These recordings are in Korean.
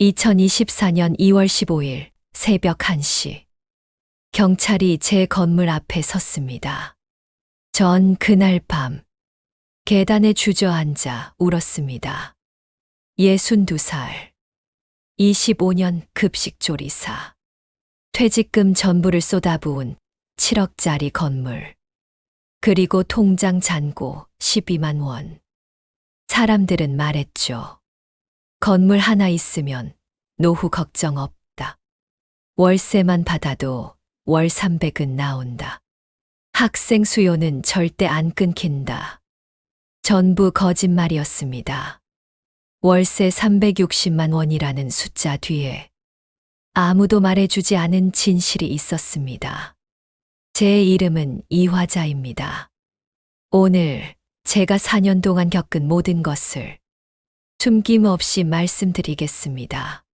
2024년 2월 15일 새벽 1시. 경찰이 제 건물 앞에 섰습니다. 전 그날 밤 계단에 주저앉아 울었습니다. 62살. 25년 급식조리사. 퇴직금 전부를 쏟아부은 7억짜리 건물. 그리고 통장 잔고 12만 원. 사람들은 말했죠. 건물 하나 있으면 노후 걱정 없다. 월세만 받아도 월 300은 나온다. 학생 수요는 절대 안 끊긴다. 전부 거짓말이었습니다. 월세 360만 원이라는 숫자 뒤에 아무도 말해주지 않은 진실이 있었습니다. 제 이름은 이화자입니다. 오늘 제가 4년 동안 겪은 모든 것을 숨김없이 말씀드리겠습니다.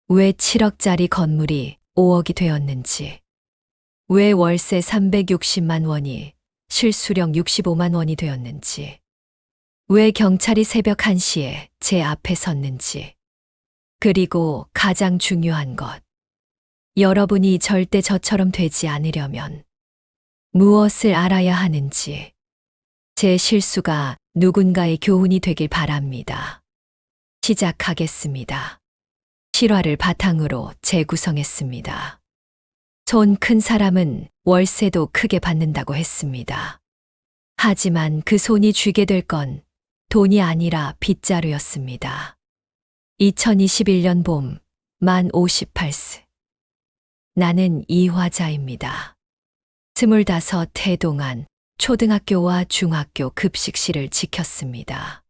왜 7억짜리 건물이 5억이 되었는지, 왜 월세 360만 원이 실수령 65만 원이 되었는지, 왜 경찰이 새벽 1시에 제 앞에 섰는지, 그리고 가장 중요한 것, 여러분이 절대 저처럼 되지 않으려면 무엇을 알아야 하는지, 제 실수가 누군가의 교훈이 되길 바랍니다. 시작하겠습니다. 실화를 바탕으로 재구성했습니다. 손 큰 사람은 월세도 크게 받는다고 했습니다. 하지만 그 손이 쥐게 될 건 돈이 아니라 빗자루였습니다. 2021년 봄, 만 58세. 나는 이화자입니다. 25해 동안 초등학교와 중학교 급식실을 지켰습니다.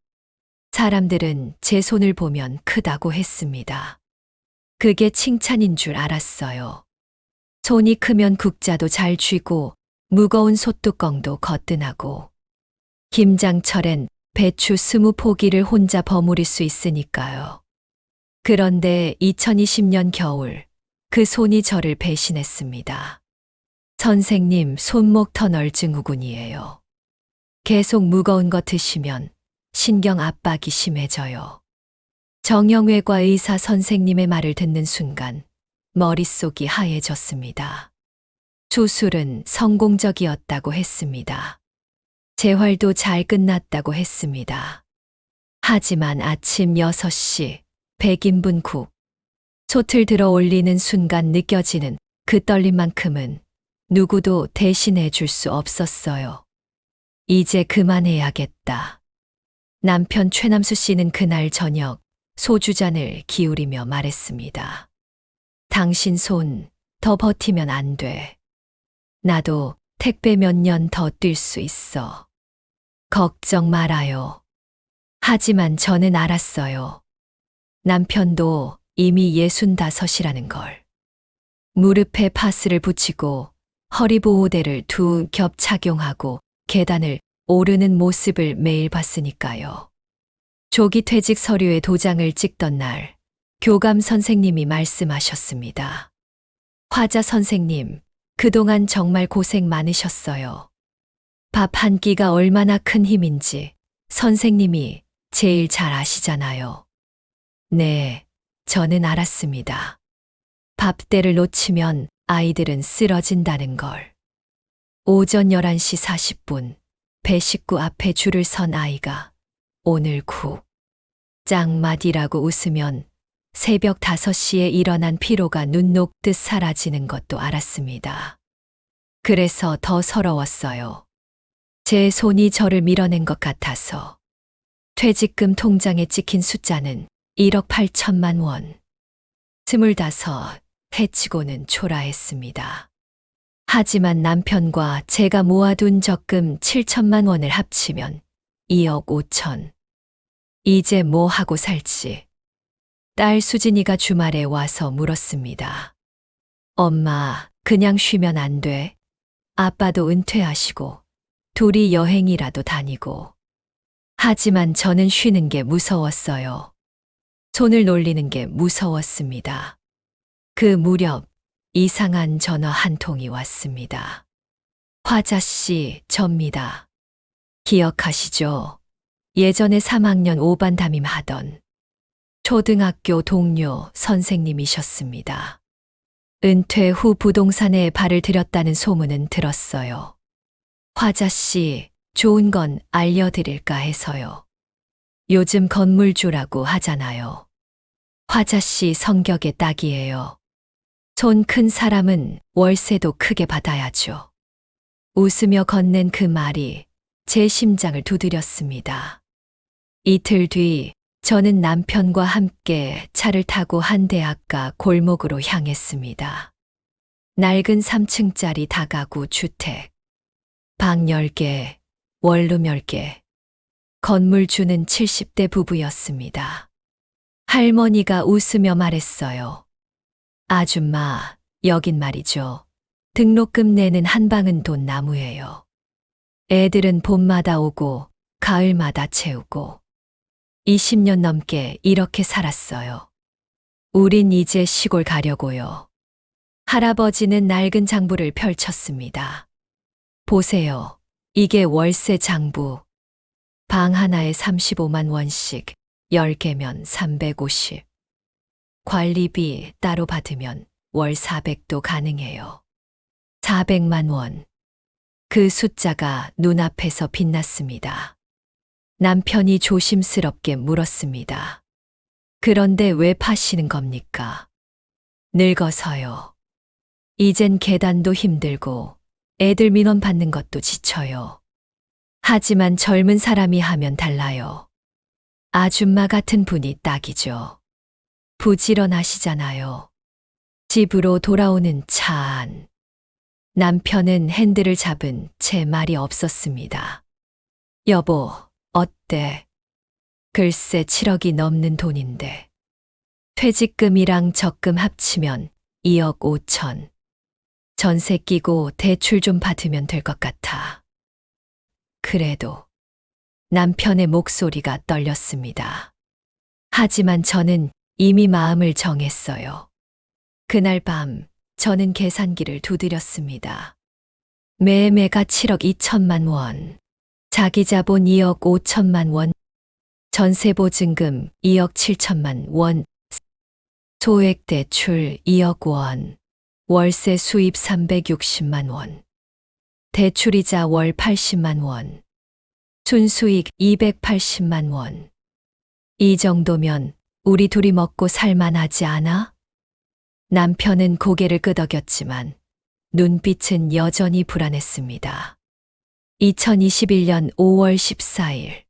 사람들은 제 손을 보면 크다고 했습니다. 그게 칭찬인 줄 알았어요. 손이 크면 국자도 잘 쥐고 무거운 솥뚜껑도 거뜬하고 김장철엔 배추 20포기를 혼자 버무릴 수 있으니까요. 그런데 2020년 겨울 그 손이 저를 배신했습니다. 선생님, 손목 터널 증후군이에요. 계속 무거운 거 드시면 신경 압박이 심해져요. 정형외과 의사 선생님의 말을 듣는 순간 머릿속이 하얘졌습니다. 수술은 성공적이었다고 했습니다. 재활도 잘 끝났다고 했습니다. 하지만 아침 6시 100인분 국. 솥을 들어 올리는 순간 느껴지는 그 떨림만큼은 누구도 대신해 줄 수 없었어요. 이제 그만해야겠다. 남편 최남수 씨는 그날 저녁 소주잔을 기울이며 말했습니다. 당신 손 더 버티면 안 돼. 나도 택배 몇 년 더 뛸 수 있어. 걱정 말아요. 하지만 저는 알았어요. 남편도 이미 65이라는 걸. 무릎에 파스를 붙이고 허리보호대를 2겹 착용하고 계단을 오르는 모습을 매일 봤으니까요. 조기 퇴직 서류에 도장을 찍던 날 교감 선생님이 말씀하셨습니다. 화자 선생님, 그동안 정말 고생 많으셨어요. 밥 한 끼가 얼마나 큰 힘인지 선생님이 제일 잘 아시잖아요. 네, 저는 알았습니다. 밥때를 놓치면 아이들은 쓰러진다는 걸. 오전 11시 40분 배식구 앞에 줄을 선 아이가 오늘 짱맛이라고 웃으면 새벽 5시에 일어난 피로가 눈 녹듯 사라지는 것도 알았습니다. 그래서 더 서러웠어요. 제 손이 저를 밀어낸 것 같아서. 퇴직금 통장에 찍힌 숫자는 1억 8천만 원. 25, 해치고는 초라했습니다. 하지만 남편과 제가 모아둔 적금 7천만 원을 합치면 2억 5천. 이제 뭐 하고 살지? 딸 수진이가 주말에 와서 물었습니다. 엄마, 그냥 쉬면 안 돼? 아빠도 은퇴하시고 둘이 여행이라도 다니고. 하지만 저는 쉬는 게 무서웠어요. 손을 놀리는 게 무서웠습니다. 그 무렵 이상한 전화 한 통이 왔습니다. 화자 씨, 접니다. 기억하시죠? 예전에 3학년 5반 담임하던 초등학교 동료 선생님이셨습니다. 은퇴 후 부동산에 발을 들였다는 소문은 들었어요. 화자 씨, 좋은 건 알려드릴까 해서요. 요즘 건물주라고 하잖아요. 화자 씨 성격에 딱이에요. 손 큰 사람은 월세도 크게 받아야죠. 웃으며 건넨 그 말이 제 심장을 두드렸습니다. 이틀 뒤 저는 남편과 함께 차를 타고 한 대학가 골목으로 향했습니다. 낡은 3층짜리 다가구 주택. 방 10개, 원룸 10개. 건물주는 70대 부부였습니다. 할머니가 웃으며 말했어요. 아줌마, 여긴 말이죠. 등록금 내는 한 방은 돈 나무예요. 애들은 봄마다 오고 가을마다 채우고 20년 넘게 이렇게 살았어요. 우린 이제 시골 가려고요. 할아버지는 낡은 장부를 펼쳤습니다. 보세요. 이게 월세 장부. 방 하나에 35만 원씩 10개면 350. 관리비 따로 받으면 월 400도 가능해요. 400만 원. 그 숫자가 눈앞에서 빛났습니다. 남편이 조심스럽게 물었습니다. 그런데 왜 파시는 겁니까? 늙어서요. 이젠 계단도 힘들고 애들 민원 받는 것도 지쳐요. 하지만 젊은 사람이 하면 달라요. 아줌마 같은 분이 딱이죠. 부지런하시잖아요. 집으로 돌아오는 차 안. 남편은 핸들을 잡은 채 말이 없었습니다. 여보, 어때? 글쎄 7억이 넘는 돈인데. 퇴직금이랑 적금 합치면 2억 5천. 전세 끼고 대출 좀 받으면 될 것 같아. 그래도 남편의 목소리가 떨렸습니다. 하지만 저는 이미 마음을 정했어요. 그날 밤 저는 계산기를 두드렸습니다. 매매가 7억 2천만 원, 자기 자본 2억 5천만 원, 전세 보증금 2억 7천만 원, 소액 대출 2억 원, 월세 수입 360만 원, 대출이자 월 80만 원, 순수익 280만 원. 이 정도면 우리 둘이 먹고 살만하지 않아? 남편은 고개를 끄덕였지만 눈빛은 여전히 불안했습니다. 2021년 5월 14일.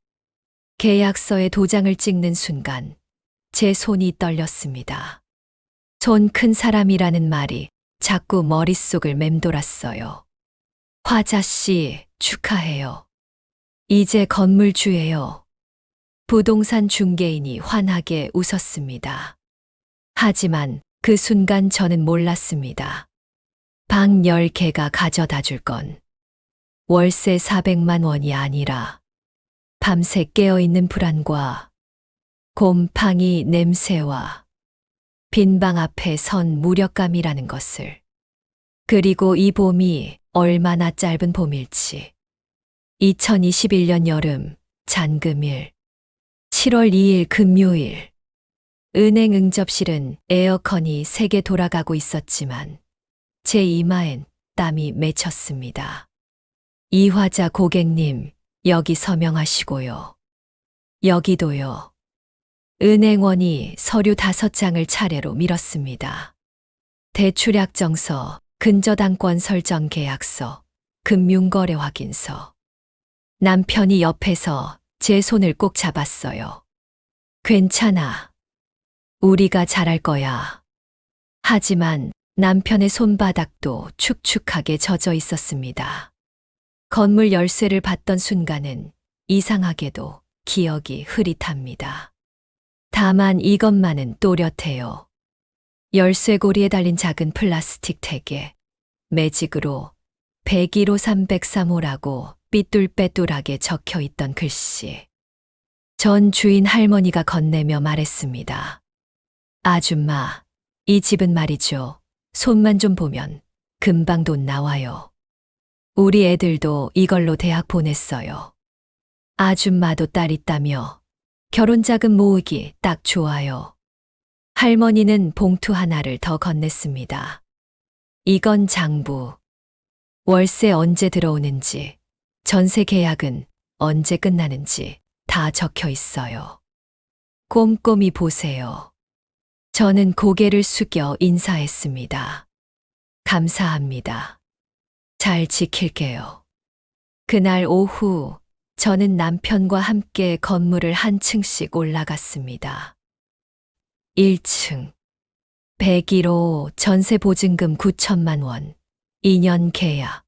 계약서에 도장을 찍는 순간 제 손이 떨렸습니다. 손 큰 사람이라는 말이 자꾸 머릿속을 맴돌았어요. 화자 씨, 축하해요. 이제 건물주예요. 부동산 중개인이 환하게 웃었습니다. 하지만 그 순간 저는 몰랐습니다. 방 10개가 가져다 줄 건 월세 400만 원이 아니라 밤새 깨어있는 불안과 곰팡이 냄새와 빈 방 앞에 선 무력감이라는 것을. 그리고 이 봄이 얼마나 짧은 봄일지. 2021년 여름 잔금일 7월 2일 금요일. 은행 응접실은 에어컨이 3개 돌아가고 있었지만 제 이마엔 땀이 맺혔습니다. 이화자 고객님, 여기 서명하시고요. 여기도요. 은행원이 서류 5장을 차례로 밀었습니다. 대출약정서, 근저당권 설정 계약서, 금융거래 확인서. 남편이 옆에서 제 손을 꼭 잡았어요. 괜찮아. 우리가 잘할 거야. 하지만 남편의 손바닥도 축축하게 젖어 있었습니다. 건물 열쇠를 받던 순간은 이상하게도 기억이 흐릿합니다. 다만 이것만은 또렷해요. 열쇠고리에 달린 작은 플라스틱 택에 매직으로 101호 303호라고 삐뚤빼뚤하게 적혀 있던 글씨. 전 주인 할머니가 건네며 말했습니다. 아줌마, 이 집은 말이죠. 손만 좀 보면 금방 돈 나와요. 우리 애들도 이걸로 대학 보냈어요. 아줌마도 딸 있다며 결혼자금 모으기 딱 좋아요. 할머니는 봉투 하나를 더 건넸습니다. 이건 장부. 월세 언제 들어오는지, 전세 계약은 언제 끝나는지 다 적혀 있어요. 꼼꼼히 보세요. 저는 고개를 숙여 인사했습니다. 감사합니다. 잘 지킬게요. 그날 오후 저는 남편과 함께 건물을 한 층씩 올라갔습니다. 1층. 101호 전세 보증금 9천만 원. 2년 계약.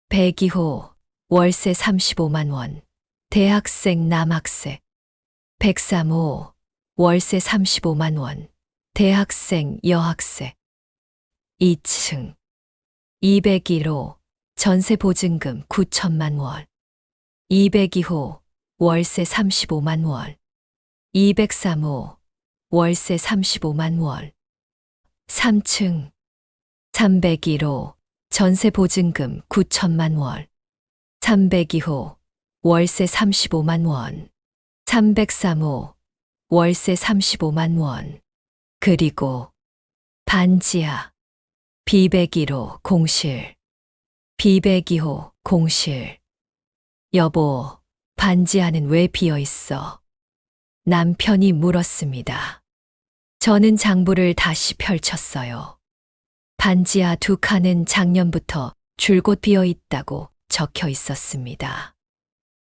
102호 월세 35만 원. 대학생 남학생. 103호 월세 35만 원. 대학생 여학생. 2층. 201호 전세 보증금 9천만 원. 202호 월세 35만 원. 203호 월세 35만 원. 3층. 301호 전세 보증금 9천만 원. 302호 월세 35만 원. 303호 월세 35만 원. 그리고 반지하 B101호 공실. B102호 공실. 여보, 반지하는 왜 비어 있어? 남편이 물었습니다. 저는 장부를 다시 펼쳤어요. 반지하 2칸은 작년부터 줄곧 비어 있다고 적혀 있었습니다.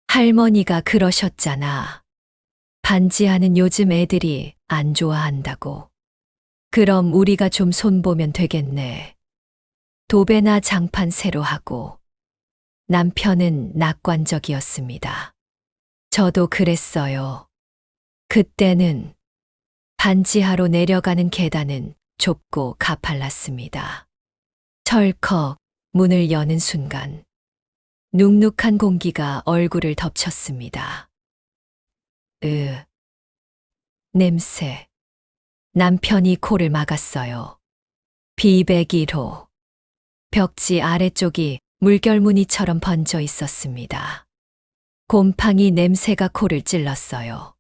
할머니가 그러셨잖아. 반지하는 요즘 애들이 안 좋아한다고. 그럼 우리가 좀 손보면 되겠네. 도배나 장판 새로 하고. 남편은 낙관적이었습니다. 저도 그랬어요. 그때는 반지하로 내려가는 계단은 좁고 가팔랐습니다. 철컥 문을 여는 순간 눅눅한 공기가 얼굴을 덮쳤습니다. 냄새. 남편이 코를 막았어요. B101호. 벽지 아래쪽이 물결무늬처럼 번져 있었습니다. 곰팡이 냄새가 코를 찔렀어요.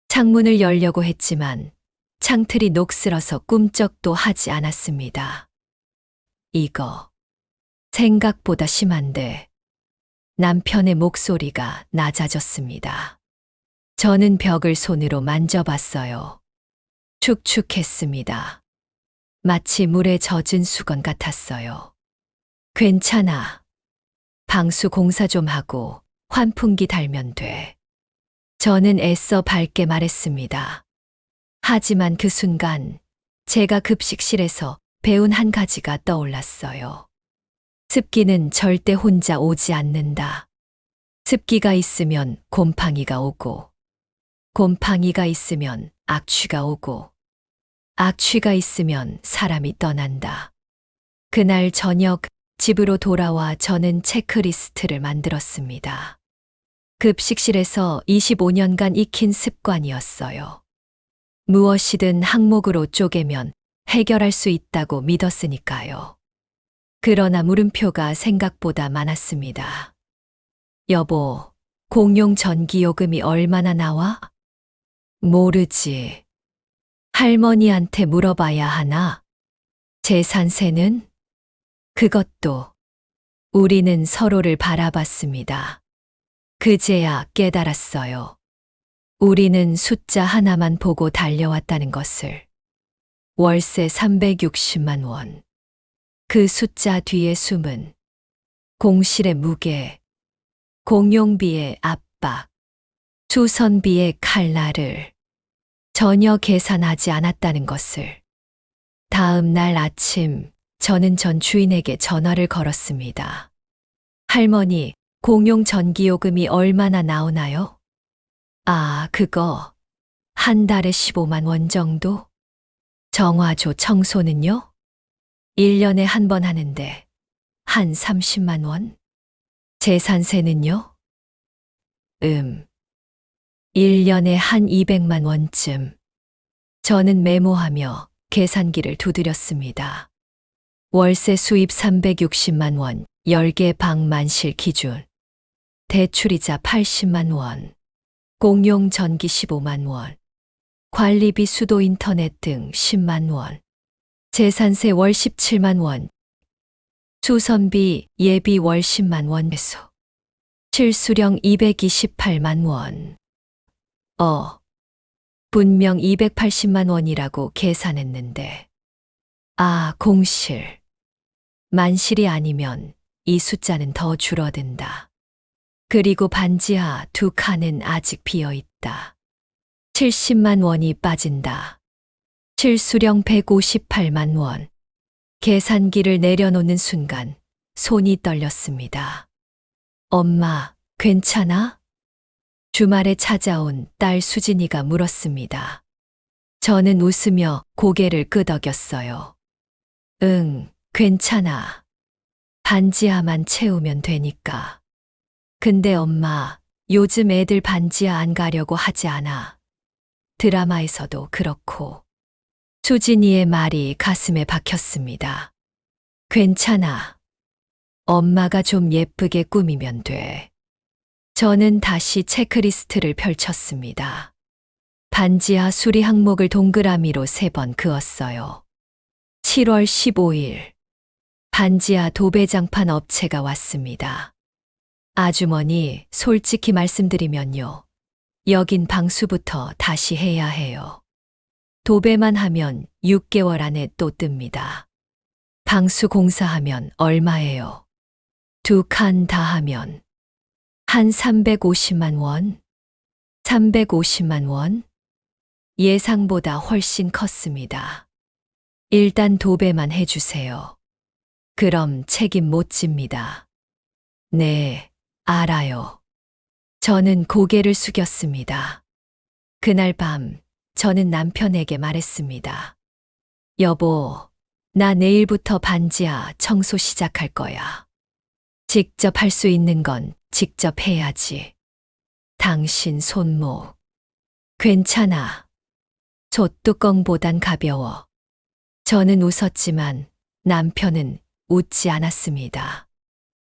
창문을 열려고 했지만 창틀이 녹슬어서 꿈쩍도 하지 않았습니다. 이거 생각보다 심한데. 남편의 목소리가 낮아졌습니다. 저는 벽을 손으로 만져봤어요. 축축했습니다. 마치 물에 젖은 수건 같았어요. 괜찮아. 방수 공사 좀 하고 환풍기 달면 돼. 저는 애써 밝게 말했습니다. 하지만 그 순간 제가 급식실에서 배운 한 가지가 떠올랐어요. 습기는 절대 혼자 오지 않는다. 습기가 있으면 곰팡이가 오고, 곰팡이가 있으면 악취가 오고, 악취가 있으면 사람이 떠난다. 그날 저녁 집으로 돌아와 저는 체크리스트를 만들었습니다. 급식실에서 25년간 익힌 습관이었어요. 무엇이든 항목으로 쪼개면 해결할 수 있다고 믿었으니까요. 그러나 물음표가 생각보다 많았습니다. 여보, 공용 전기요금이 얼마나 나와? 모르지. 할머니한테 물어봐야 하나? 재산세는? 그것도. 우리는 서로를 바라봤습니다. 그제야 깨달았어요. 우리는 숫자 하나만 보고 달려왔다는 것을. 월세 360만 원. 그 숫자 뒤에 숨은 공실의 무게, 공용비의 압박, 수선비의 칼날을 전혀 계산하지 않았다는 것을. 다음 날 아침 저는 전 주인에게 전화를 걸었습니다. 할머니, 공용 전기요금이 얼마나 나오나요? 아, 그거 한 달에 15만 원 정도? 정화조 청소는요? 1년에 한 번 하는데 한 30만 원? 재산세는요? 1년에 한 200만 원쯤. 저는 메모하며 계산기를 두드렸습니다. 월세 수입 360만 원, 10개 방 만실 기준. 대출이자 80만 원. 공용 전기 15만 원, 관리비 수도 인터넷 등 10만 원, 재산세 월 17만 원, 수선비 예비 월 10만 원 매수, 실수령 228만 원. 분명 280만 원이라고 계산했는데. 공실. 만실이 아니면 이 숫자는 더 줄어든다. 그리고 반지하 2칸은 아직 비어 있다. 70만 원이 빠진다. 실수령 158만 원. 계산기를 내려놓는 순간 손이 떨렸습니다. 엄마, 괜찮아? 주말에 찾아온 딸 수진이가 물었습니다. 저는 웃으며 고개를 끄덕였어요. 응, 괜찮아. 반지하만 채우면 되니까. 근데 엄마, 요즘 애들 반지하 안 가려고 하지 않아. 드라마에서도 그렇고. 수진이의 말이 가슴에 박혔습니다. 괜찮아. 엄마가 좀 예쁘게 꾸미면 돼. 저는 다시 체크리스트를 펼쳤습니다. 반지하 수리 항목을 동그라미로 3번 그었어요. 7월 15일. 반지하 도배장판 업체가 왔습니다. 아주머니, 솔직히 말씀드리면요. 여긴 방수부터 다시 해야 해요. 도배만 하면 6개월 안에 또 뜹니다. 방수 공사하면 얼마예요? 2칸 다 하면 한 350만 원? 350만 원? 예상보다 훨씬 컸습니다. 일단 도배만 해주세요. 그럼 책임 못 집니다. 네, 알아요. 저는 고개를 숙였습니다. 그날 밤 저는 남편에게 말했습니다. 여보, 나 내일부터 반지하 청소 시작할 거야. 직접 할 수 있는 건 직접 해야지. 당신 손목. 괜찮아. 솥뚜껑보단 가벼워. 저는 웃었지만 남편은 웃지 않았습니다.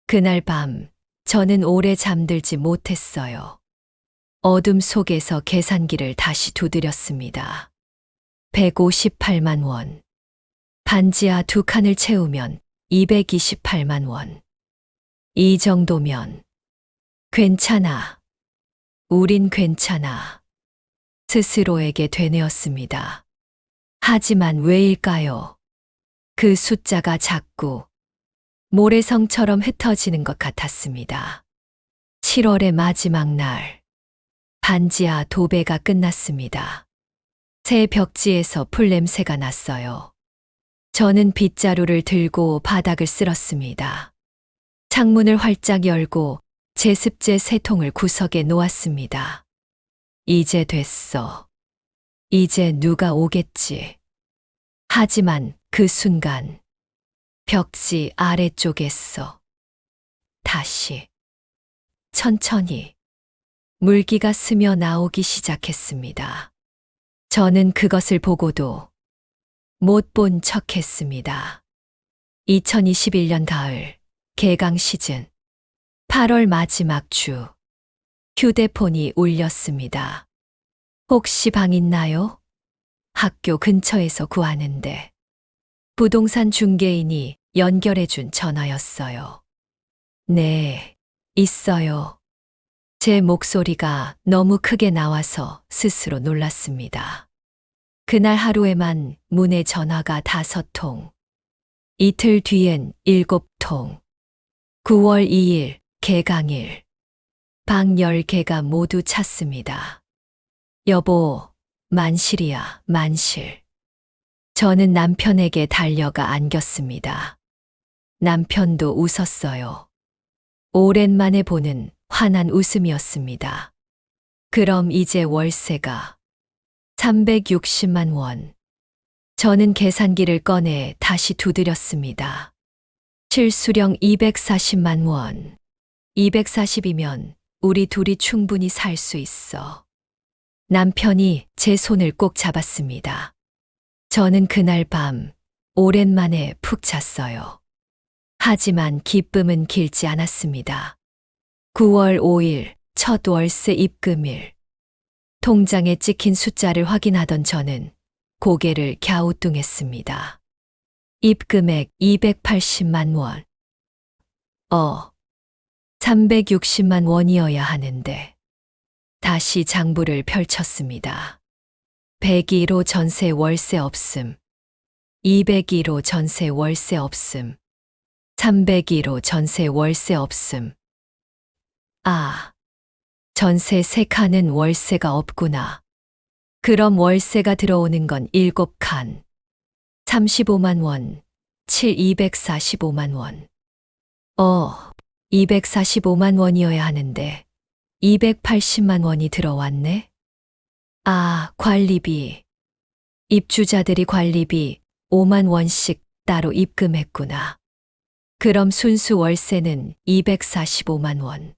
그날 밤 저는 오래 잠들지 못했어요. 어둠 속에서 계산기를 다시 두드렸습니다. 158만 원. 반지하 2칸을 채우면 228만 원. 이 정도면 괜찮아. 우린 괜찮아. 스스로에게 되뇌었습니다. 하지만 왜일까요? 그 숫자가 자꾸 모래성처럼 흩어지는 것 같았습니다. 7월의 마지막 날. 반지하 도배가 끝났습니다. 새 벽지에서 풀냄새가 났어요. 저는 빗자루를 들고 바닥을 쓸었습니다. 창문을 활짝 열고 제습제 3통을 구석에 놓았습니다. 이제 됐어. 이제 누가 오겠지. 하지만 그 순간 벽지 아래쪽에서 다시 천천히 물기가 스며 나오기 시작했습니다. 저는 그것을 보고도 못 본 척했습니다. 2021년 가을 개강 시즌 8월 마지막 주 휴대폰이 울렸습니다. 혹시 방 있나요? 학교 근처에서 구하는데 부동산 중개인이 연결해준 전화였어요. 네, 있어요. 제 목소리가 너무 크게 나와서 스스로 놀랐습니다. 그날 하루에만 문의 전화가 5통. 이틀 뒤엔 7통. 9월 2일 개강일. 방 10개가 모두 찼습니다. 여보, 만실이야, 만실. 저는 남편에게 달려가 안겼습니다. 남편도 웃었어요. 오랜만에 보는 환한 웃음이었습니다. 그럼 이제 월세가 360만 원. 저는 계산기를 꺼내 다시 두드렸습니다. 실수령 240만 원. 240이면 우리 둘이 충분히 살 수 있어. 남편이 제 손을 꼭 잡았습니다. 저는 그날 밤 오랜만에 푹 잤어요. 하지만 기쁨은 길지 않았습니다. 9월 5일 첫 월세 입금일. 통장에 찍힌 숫자를 확인하던 저는 고개를 갸우뚱했습니다. 입금액 280만 원. 360만 원이어야 하는데. 다시 장부를 펼쳤습니다. 102로 전세 월세 없음. 202로 전세 월세 없음. 302로 전세 월세 없음. 아, 전세 3칸은 월세가 없구나. 그럼 월세가 들어오는 건 7칸. 35만 원, 245만 원. 245만 원이어야 하는데 280만 원이 들어왔네? 아, 관리비. 입주자들이 관리비 5만 원씩 따로 입금했구나. 그럼 순수 월세는 245만 원.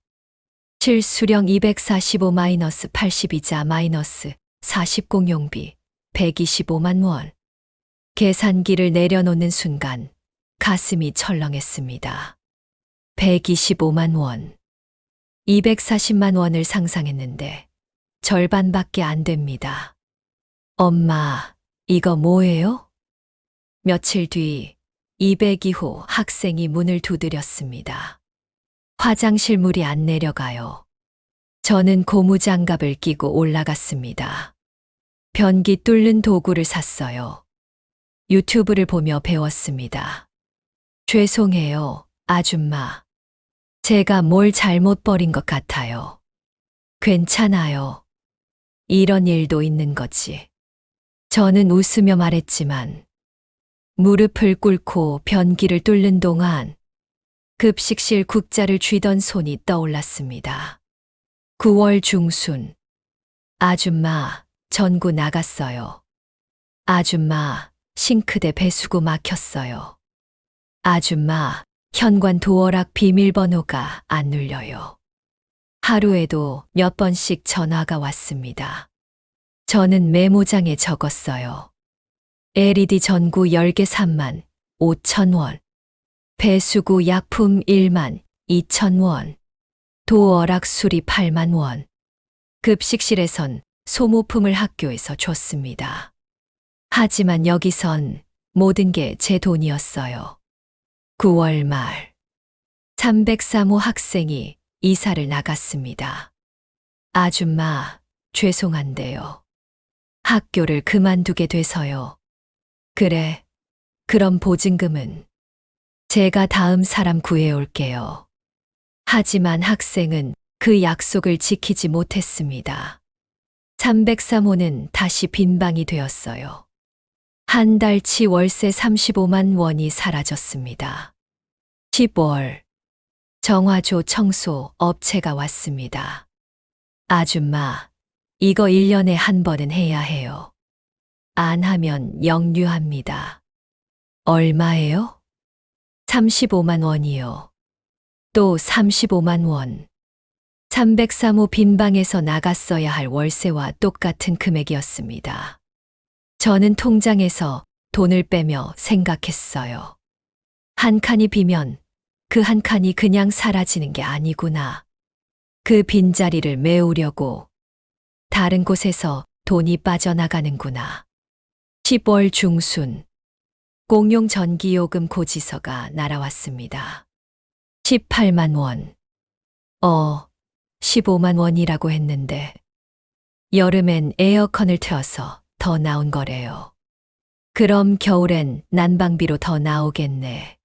실수령 245 마이너스 82자 마이너스 40 공용비 125만 원. 계산기를 내려놓는 순간 가슴이 철렁했습니다. 125만 원. 240만 원을 상상했는데 절반밖에 안 됩니다. 엄마, 이거 뭐예요? 며칠 뒤 202호 학생이 문을 두드렸습니다. 화장실 물이 안 내려가요. 저는 고무장갑을 끼고 올라갔습니다. 변기 뚫는 도구를 샀어요. 유튜브를 보며 배웠습니다. 죄송해요, 아줌마. 제가 뭘 잘못 버린 것 같아요. 괜찮아요. 이런 일도 있는 거지. 저는 웃으며 말했지만 무릎을 꿇고 변기를 뚫는 동안 급식실 국자를 쥐던 손이 떠올랐습니다. 9월 중순. 아줌마, 전구 나갔어요. 아줌마, 싱크대 배수구 막혔어요. 아줌마, 현관 도어락 비밀번호가 안 눌려요. 하루에도 몇 번씩 전화가 왔습니다. 저는 메모장에 적었어요. LED 전구 10개 3만 5천 원. 배수구 약품 1만 2천 원. 도어락 수리 8만 원. 급식실에선 소모품을 학교에서 줬습니다. 하지만 여기선 모든 게 제 돈이었어요. 9월 말 303호 학생이 이사를 나갔습니다. 아줌마, 죄송한데요. 학교를 그만두게 돼서요. 그래, 그럼 보증금은 제가 다음 사람 구해올게요. 하지만 학생은 그 약속을 지키지 못했습니다. 303호는 다시 빈방이 되었어요. 한 달치 월세 35만 원이 사라졌습니다. 10월, 정화조 청소 업체가 왔습니다. 아줌마, 이거 1년에 한 번은 해야 해요. 안 하면 역류합니다. 얼마예요? 35만 원이요. 또 35만 원. 303호 빈방에서 나갔어야 할 월세와 똑같은 금액이었습니다. 저는 통장에서 돈을 빼며 생각했어요. 한 칸이 비면 그 한 칸이 그냥 사라지는 게 아니구나. 그 빈자리를 메우려고 다른 곳에서 돈이 빠져나가는구나. 10월 중순, 공용 전기요금 고지서가 날아왔습니다. 18만 원. 15만 원이라고 했는데 여름엔 에어컨을 틀어서 더 나온 거래요. 그럼 겨울엔 난방비로 더 나오겠네.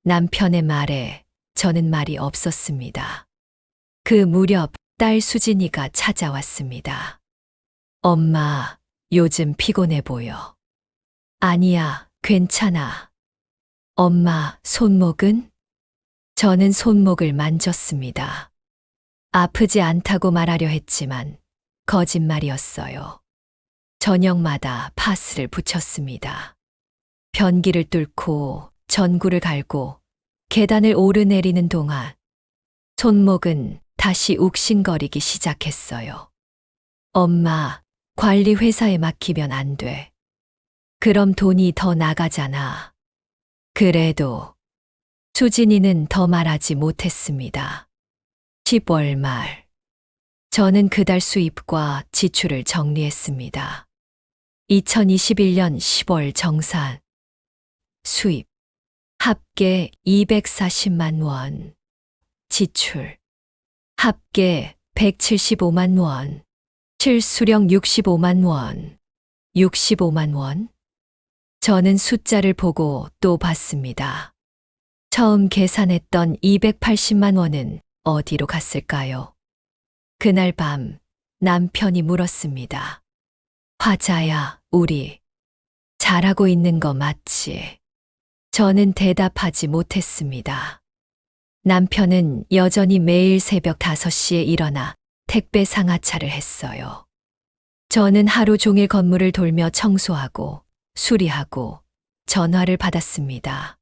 남편의 말에 저는 말이 없었습니다. 그 무렵 딸 수진이가 찾아왔습니다. 엄마, 요즘 피곤해 보여. 아니야, 괜찮아. 엄마, 손목은? 저는 손목을 만졌습니다. 아프지 않다고 말하려 했지만 거짓말이었어요. 저녁마다 파스를 붙였습니다. 변기를 뚫고 전구를 갈고 계단을 오르내리는 동안 손목은 다시 욱신거리기 시작했어요. 엄마, 관리 회사에 맡기면 안 돼. 그럼 돈이 더 나가잖아. 그래도 수진이는 더 말하지 못했습니다. 10월 말 저는 그달 수입과 지출을 정리했습니다. 2021년 10월 정산. 수입. 합계 240만 원. 지출. 합계 175만 원. 실수령 65만 원. 65만 원? 저는 숫자를 보고 또 봤습니다. 처음 계산했던 280만 원은 어디로 갔을까요? 그날 밤 남편이 물었습니다. 화자야, 우리 잘하고 있는 거 맞지? 저는 대답하지 못했습니다. 남편은 여전히 매일 새벽 5시에 일어나 택배 상하차를 했어요. 저는 하루 종일 건물을 돌며 청소하고 수리하고 전화를 받았습니다.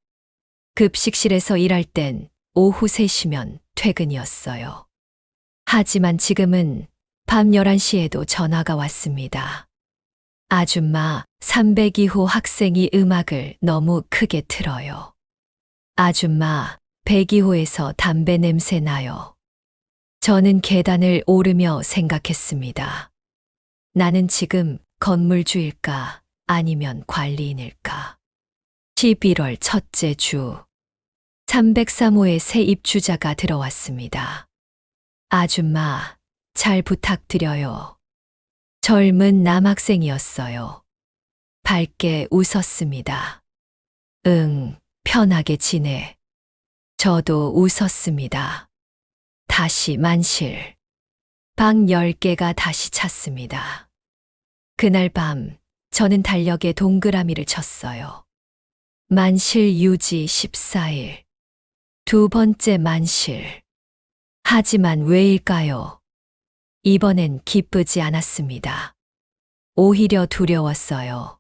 급식실에서 일할 땐 오후 3시면 퇴근이었어요. 하지만 지금은 밤 11시에도 전화가 왔습니다. 아줌마, 302호 학생이 음악을 너무 크게 틀어요. 아줌마, 102호에서 담배 냄새 나요. 저는 계단을 오르며 생각했습니다. 나는 지금 건물주일까 아니면 관리인일까? 11월 첫째 주. 303호에 새 입주자가 들어왔습니다. 아줌마, 잘 부탁드려요. 젊은 남학생이었어요. 밝게 웃었습니다. 응, 편하게 지내. 저도 웃었습니다. 다시 만실. 방 10개가 다시 찼습니다. 그날 밤 저는 달력에 동그라미를 쳤어요. 만실 유지 14일. 두 번째 만실. 하지만 왜일까요? 이번엔 기쁘지 않았습니다. 오히려 두려웠어요.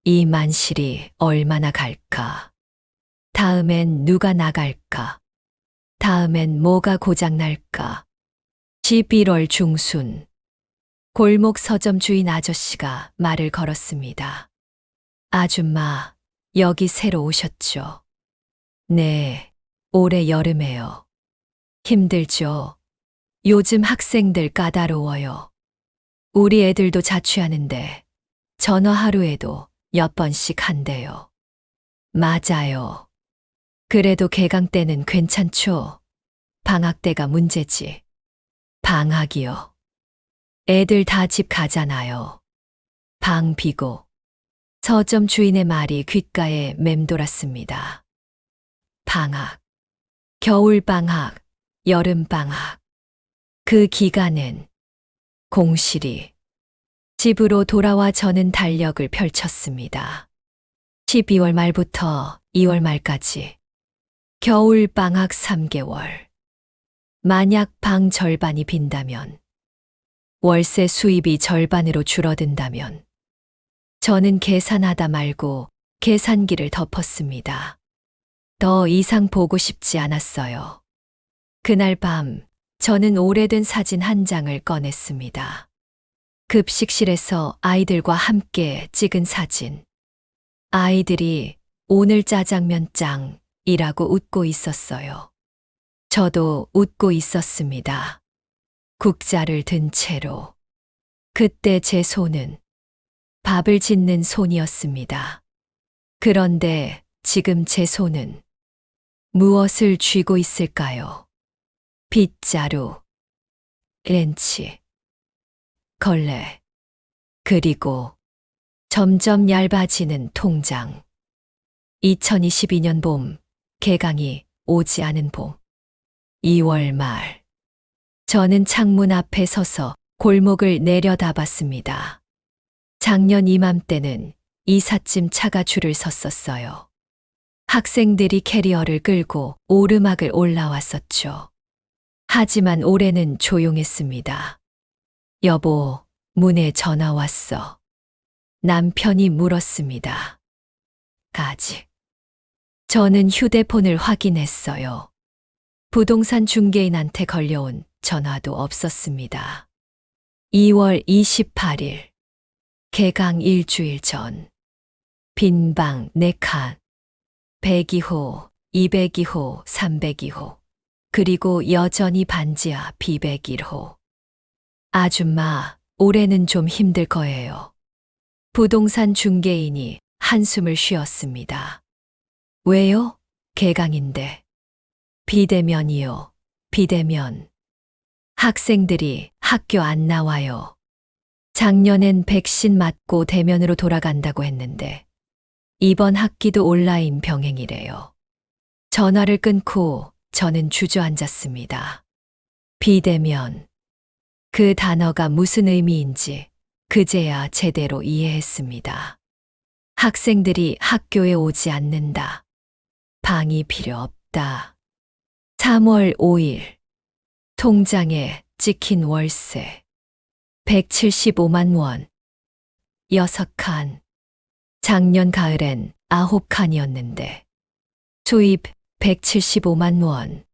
이 만실이 얼마나 갈까? 다음엔 누가 나갈까? 다음엔 뭐가 고장날까? 11월 중순. 골목 서점 주인 아저씨가 말을 걸었습니다. 아줌마, 여기 새로 오셨죠? 네, 올해 여름에요. 힘들죠? 요즘 학생들 까다로워요. 우리 애들도 자취하는데 전화 하루에도 몇 번씩 한대요. 맞아요. 그래도 개강 때는 괜찮죠? 방학 때가 문제지. 방학이요. 애들 다 집 가잖아요. 방 비고. 서점 주인의 말이 귓가에 맴돌았습니다. 방학. 겨울방학, 여름방학. 그 기간엔 공실이. 집으로 돌아와 저는 달력을 펼쳤습니다. 12월 말부터 2월 말까지. 겨울방학 3개월. 만약 방 절반이 빈다면, 월세 수입이 절반으로 줄어든다면, 저는 계산하다 말고 계산기를 덮었습니다. 더 이상 보고 싶지 않았어요. 그날 밤 저는 오래된 사진 한 장을 꺼냈습니다. 급식실에서 아이들과 함께 찍은 사진. 아이들이 오늘 짜장면 짱이라고 웃고 있었어요. 저도 웃고 있었습니다. 국자를 든 채로. 그때 제 손은 밥을 짓는 손이었습니다. 그런데 지금 제 손은 무엇을 쥐고 있을까요? 빗자루, 렌치, 걸레, 그리고 점점 얇아지는 통장. 2022년 봄, 개강이 오지 않은 봄. 2월 말. 저는 창문 앞에 서서 골목을 내려다봤습니다. 작년 이맘때는 이삿짐 차가 줄을 섰었어요. 학생들이 캐리어를 끌고 오르막을 올라왔었죠. 하지만 올해는 조용했습니다. 여보, 문에 전화 왔어. 남편이 물었습니다. 아직. 저는 휴대폰을 확인했어요. 부동산 중개인한테 걸려온 전화도 없었습니다. 2월 28일. 개강 일주일 전. 빈방 4칸. 102호, 202호, 302호. 그리고 여전히 반지하 B101호. 아줌마, 올해는 좀 힘들 거예요. 부동산 중개인이 한숨을 쉬었습니다. 왜요? 개강인데. 비대면이요. 비대면. 학생들이 학교 안 나와요. 작년엔 백신 맞고 대면으로 돌아간다고 했는데 이번 학기도 온라인 병행이래요. 전화를 끊고 저는 주저앉았습니다. 비대면. 그 단어가 무슨 의미인지 그제야 제대로 이해했습니다. 학생들이 학교에 오지 않는다. 방이 필요 없다. 3월 5일. 통장에 찍힌 월세. 175만 원. 6칸. 작년 가을엔 9칸이었는데. 수입 175만 원.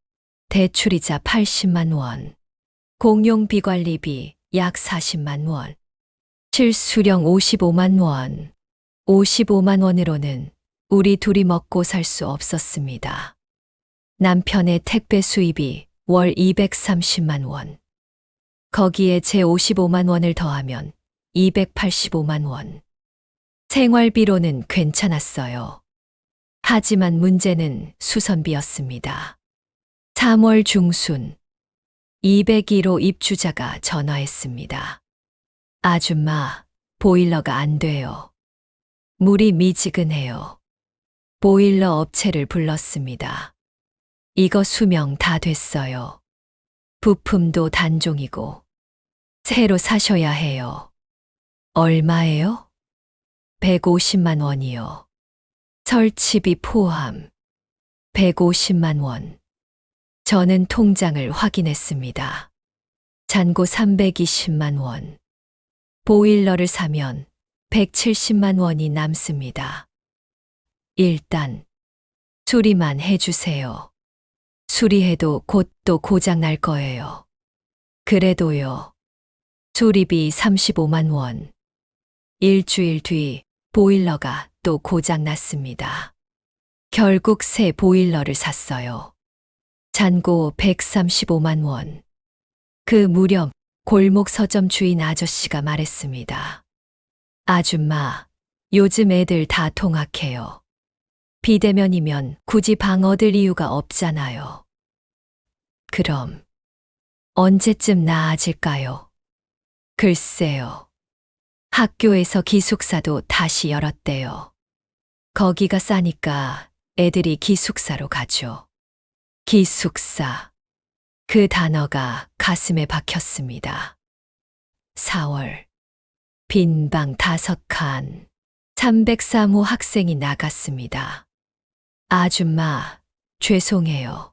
대출이자 80만 원. 공용비관리비 약 40만 원. 실수령 55만 원. 55만 원으로는 우리 둘이 먹고 살 수 없었습니다. 남편의 택배 수입이 월 230만 원. 거기에 제 55만 원을 더하면 285만 원. 생활비로는 괜찮았어요. 하지만 문제는 수선비였습니다. 3월 중순 201호 입주자가 전화했습니다. 아줌마, 보일러가 안 돼요. 물이 미지근해요. 보일러 업체를 불렀습니다. 이거 수명 다 됐어요. 부품도 단종이고 새로 사셔야 해요. 얼마예요? 150만 원이요. 설치비 포함 150만 원. 저는 통장을 확인했습니다. 잔고 320만 원. 보일러를 사면 170만 원이 남습니다. 일단 수리만 해주세요. 수리해도 곧 또 고장 날 거예요. 그래도요. 수리비 35만 원. 일주일 뒤 보일러가 또 고장 났습니다. 결국 새 보일러를 샀어요. 잔고 135만 원. 그 무렵 골목 서점 주인 아저씨가 말했습니다. 아줌마, 요즘 애들 다 통학해요. 비대면이면 굳이 방 얻을 이유가 없잖아요. 그럼 언제쯤 나아질까요? 글쎄요. 학교에서 기숙사도 다시 열었대요. 거기가 싸니까 애들이 기숙사로 가죠. 기숙사. 그 단어가 가슴에 박혔습니다. 4월. 빈 방 5칸. 303호 학생이 나갔습니다. 아줌마, 죄송해요.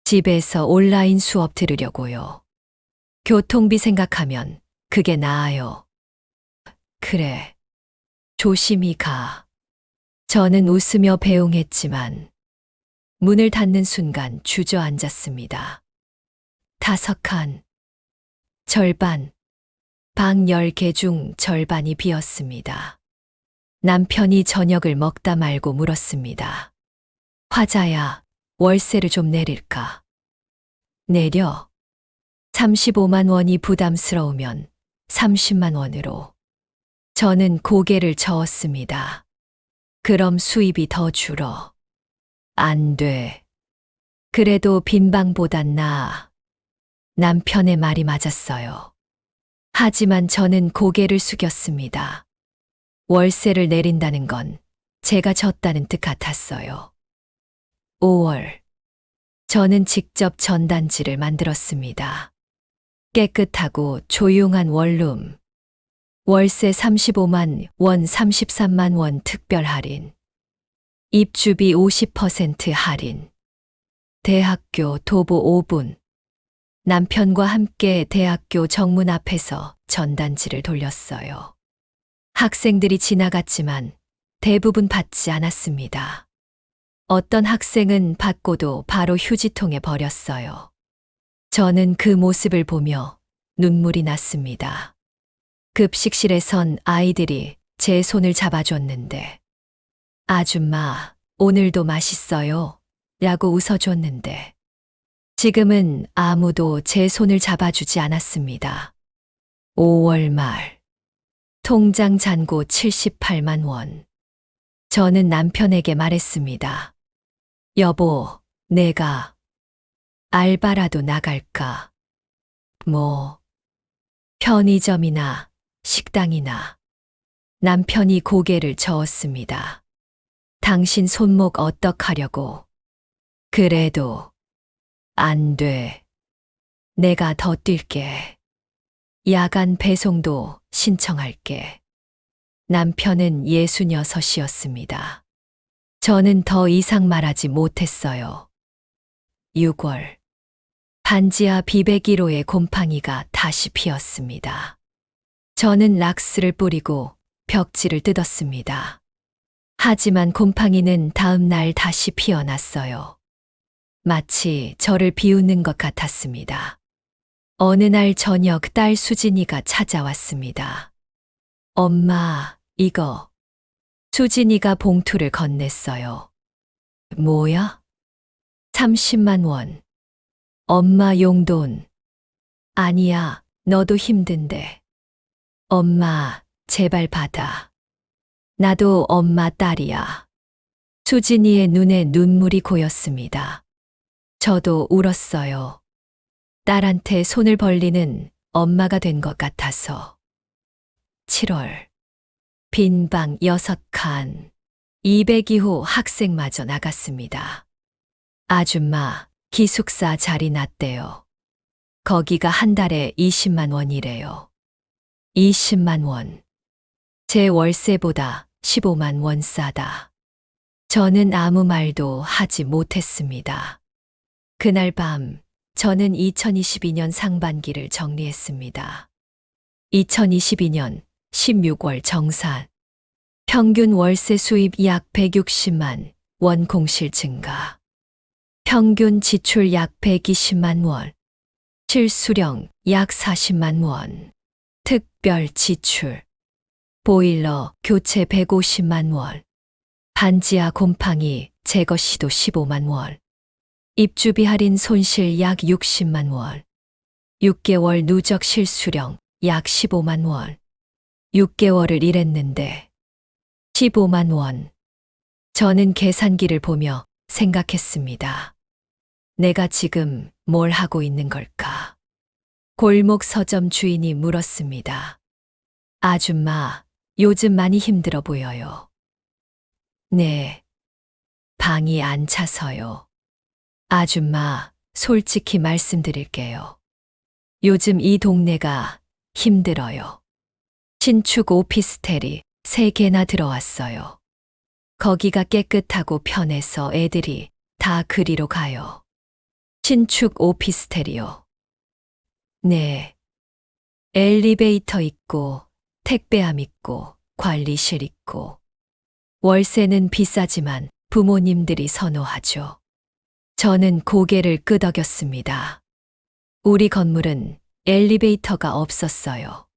집에서 온라인 수업 들으려고요. 교통비 생각하면 그게 나아요. 그래. 조심히 가. 저는 웃으며 배웅했지만 문을 닫는 순간 주저앉았습니다. 5칸. 절반. 방 10개 중 절반이 비었습니다. 남편이 저녁을 먹다 말고 물었습니다. 화자야, 월세를 좀 내릴까? 내려. 35만 원이 부담스러우면 30만 원으로. 저는 고개를 저었습니다. 그럼 수입이 더 줄어. 안 돼. 그래도 빈방보단 나아. 남편의 말이 맞았어요. 하지만 저는 고개를 숙였습니다. 월세를 내린다는 건 제가 졌다는 뜻 같았어요. 5월. 저는 직접 전단지를 만들었습니다. 깨끗하고 조용한 원룸. 월세 35만 원, 33만 원 특별 할인. 입주비 50% 할인. 대학교 도보 5분. 남편과 함께 대학교 정문 앞에서 전단지를 돌렸어요. 학생들이 지나갔지만 대부분 받지 않았습니다. 어떤 학생은 받고도 바로 휴지통에 버렸어요. 저는 그 모습을 보며 눈물이 났습니다. 급식실에선 아이들이 제 손을 잡아줬는데, 아줌마, 오늘도 맛있어요. 라고 웃어줬는데, 지금은 아무도 제 손을 잡아주지 않았습니다. 5월 말. 통장 잔고 78만 원. 저는 남편에게 말했습니다. 여보, 내가 알바라도 나갈까? 편의점이나 식당이나. 남편이 고개를 저었습니다. 당신 손목 어떡하려고? 그래도 안 돼. 내가 더 뛸게. 야간 배송도 신청할게. 남편은 66이었습니다. 저는 더 이상 말하지 못했어요. 6월. 반지하 비백기로의 곰팡이가 다시 피었습니다. 저는 락스를 뿌리고 벽지를 뜯었습니다. 하지만 곰팡이는 다음 날 다시 피어났어요. 마치 저를 비웃는 것 같았습니다. 어느 날 저녁 딸 수진이가 찾아왔습니다. 엄마, 이거. 수진이가 봉투를 건넸어요. 뭐야? 30만 원. 엄마 용돈. 아니야, 너도 힘든데. 엄마, 제발 받아. 나도 엄마 딸이야. 수진이의 눈에 눈물이 고였습니다. 저도 울었어요. 딸한테 손을 벌리는 엄마가 된 것 같아서. 7월. 빈 방 6칸. 202호 학생마저 나갔습니다. 아줌마, 기숙사 자리 났대요. 거기가 한 달에 20만 원이래요. 20만 원. 제 월세보다 15만 원 싸다. 저는 아무 말도 하지 못했습니다. 그날 밤, 저는 2022년 상반기를 정리했습니다. 2022년 16월 정산. 평균 월세 수입 약 160만 원 공실 증가. 평균 지출 약 120만 원. 실수령 약 40만 원. 특별 지출. 보일러 교체 150만 원. 반지하 곰팡이 제거 시도 15만 원. 입주비 할인 손실 약 60만 원. 6개월 누적 실수령 약 15만 원. 6개월을 일했는데 15만 원. 저는 계산기를 보며 생각했습니다. 내가 지금 뭘 하고 있는 걸까? 골목 서점 주인이 물었습니다. 아줌마, 요즘 많이 힘들어 보여요. 네. 방이 안 차서요. 아줌마, 솔직히 말씀드릴게요. 요즘 이 동네가 힘들어요. 신축 오피스텔이 3개나 들어왔어요. 거기가 깨끗하고 편해서 애들이 다 그리로 가요. 신축 오피스텔이요. 네. 엘리베이터 있고, 택배함 있고, 관리실 있고. 월세는 비싸지만 부모님들이 선호하죠. 저는 고개를 끄덕였습니다. 우리 건물은 엘리베이터가 없었어요.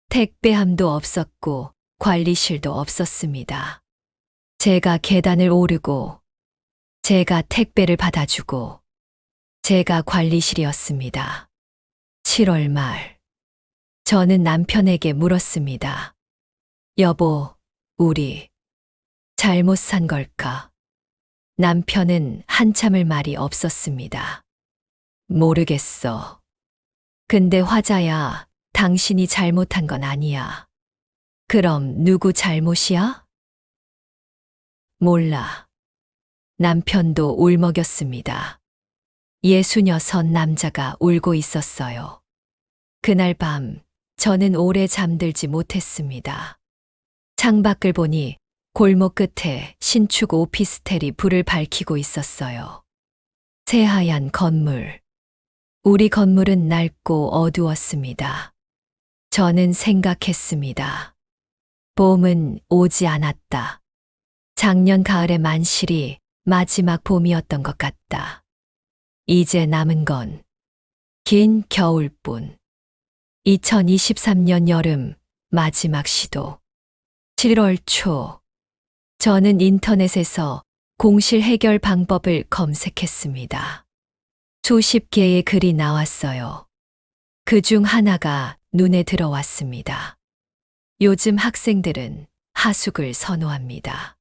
택배함도 없었고 관리실도 없었습니다. 제가 계단을 오르고 제가 택배를 받아주고 제가 관리실이었습니다. 7월 말. 저는 남편에게 물었습니다. 여보, 우리 잘못 산 걸까? 남편은 한참을 말이 없었습니다. 모르겠어. 근데 화자야, 당신이 잘못한 건 아니야. 그럼 누구 잘못이야? 몰라. 남편도 울먹였습니다. 66 남자가 울고 있었어요. 그날 밤, 저는 오래 잠들지 못했습니다. 창밖을 보니 골목 끝에 신축 오피스텔이 불을 밝히고 있었어요. 새하얀 건물. 우리 건물은 낡고 어두웠습니다. 저는 생각했습니다. 봄은 오지 않았다. 작년 가을의 만실이 마지막 봄이었던 것 같다. 이제 남은 건 긴 겨울뿐. 2023년 여름 마지막 시도. 7월 초. 저는 인터넷에서 공실 해결 방법을 검색했습니다. 수십 개의 글이 나왔어요. 그 중 하나가 눈에 들어왔습니다. 요즘 학생들은 하숙을 선호합니다.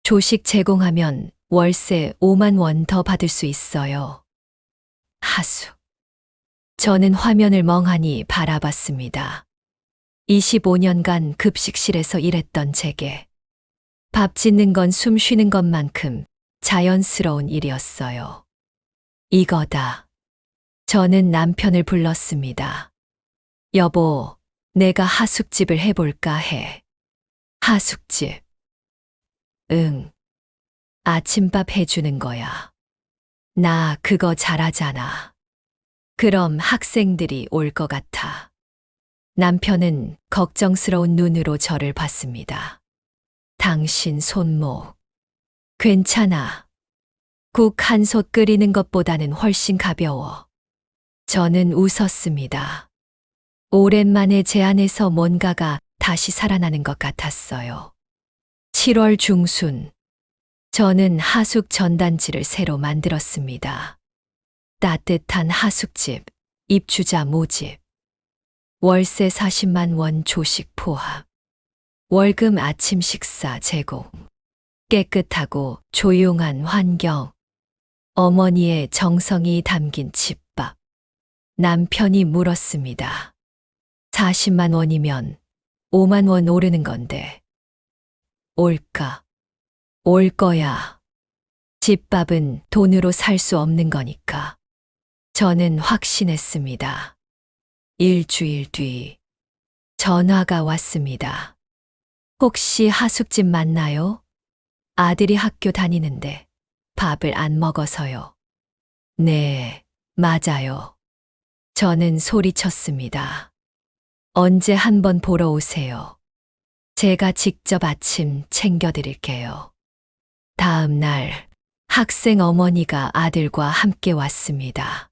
조식 제공하면 월세 5만 원 더 받을 수 있어요. 하숙. 저는 화면을 멍하니 바라봤습니다. 25년간 급식실에서 일했던 제게 밥 짓는 건 숨 쉬는 것만큼 자연스러운 일이었어요. 이거다. 저는 남편을 불렀습니다. 여보, 내가 하숙집을 해볼까 해. 하숙집. 응. 아침밥 해주는 거야. 나 그거 잘하잖아. 그럼 학생들이 올 것 같아. 남편은 걱정스러운 눈으로 저를 봤습니다. 당신 손목. 괜찮아. 국 한 솥 끓이는 것보다는 훨씬 가벼워. 저는 웃었습니다. 오랜만에 제 안에서 뭔가가 다시 살아나는 것 같았어요. 7월 중순. 저는 하숙 전단지를 새로 만들었습니다. 따뜻한 하숙집, 입주자 모집. 월세 40만 원 조식 포함. 월금 아침 식사 제공. 깨끗하고 조용한 환경. 어머니의 정성이 담긴 집밥. 남편이 물었습니다. 40만 원이면 5만 원 오르는 건데. 올까? 올 거야. 집밥은 돈으로 살 수 없는 거니까. 저는 확신했습니다. 일주일 뒤 전화가 왔습니다. 혹시 하숙집 맞나요? 아들이 학교 다니는데 밥을 안 먹어서요. 네, 맞아요. 저는 소리쳤습니다. 언제 한번 보러 오세요. 제가 직접 아침 챙겨드릴게요. 다음 날 학생 어머니가 아들과 함께 왔습니다.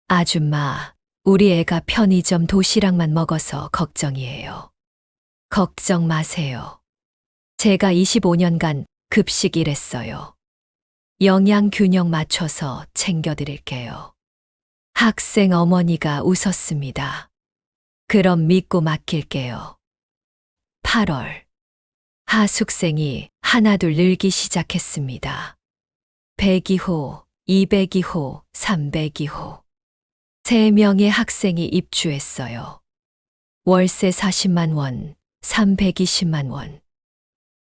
아줌마, 우리 애가 편의점 도시락만 먹어서 걱정이에요. 걱정 마세요. 제가 25년간 급식 일했어요. 영양 균형 맞춰서 챙겨드릴게요. 학생 어머니가 웃었습니다. 그럼 믿고 맡길게요. 8월. 하숙생이 하나둘 늘기 시작했습니다. 102호, 202호, 302호. 3명의 학생이 입주했어요. 월세 40만 원, 320만 원.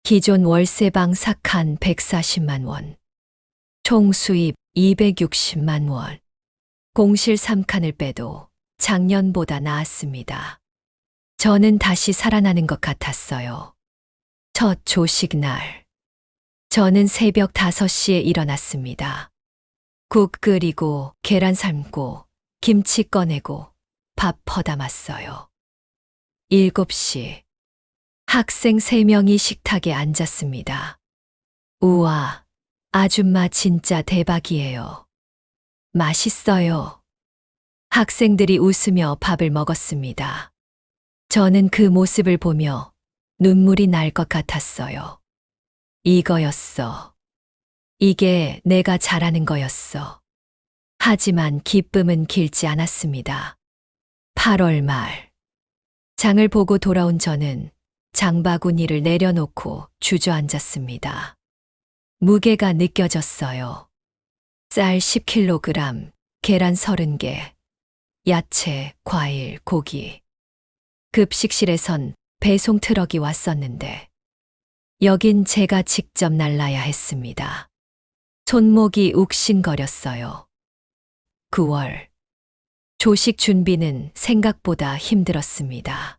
기존 월세방 4칸 140만 원. 총 수입 260만 원. 공실 3칸을 빼도 작년보다 나았습니다. 저는 다시 살아나는 것 같았어요. 첫 조식 날. 저는 새벽 5시에 일어났습니다. 국 끓이고 계란 삶고 김치 꺼내고 밥 퍼담았어요. 7시. 학생 3명이 식탁에 앉았습니다. 우와, 아줌마 진짜 대박이에요. 맛있어요. 학생들이 웃으며 밥을 먹었습니다. 저는 그 모습을 보며 눈물이 날 것 같았어요. 이거였어. 이게 내가 잘하는 거였어. 하지만 기쁨은 길지 않았습니다. 8월 말. 장을 보고 돌아온 저는 장바구니를 내려놓고 주저앉았습니다. 무게가 느껴졌어요. 쌀 10kg, 계란 30개, 야채, 과일, 고기. 급식실에선 배송 트럭이 왔었는데 여긴 제가 직접 날라야 했습니다. 손목이 욱신거렸어요. 9월. 조식 준비는 생각보다 힘들었습니다.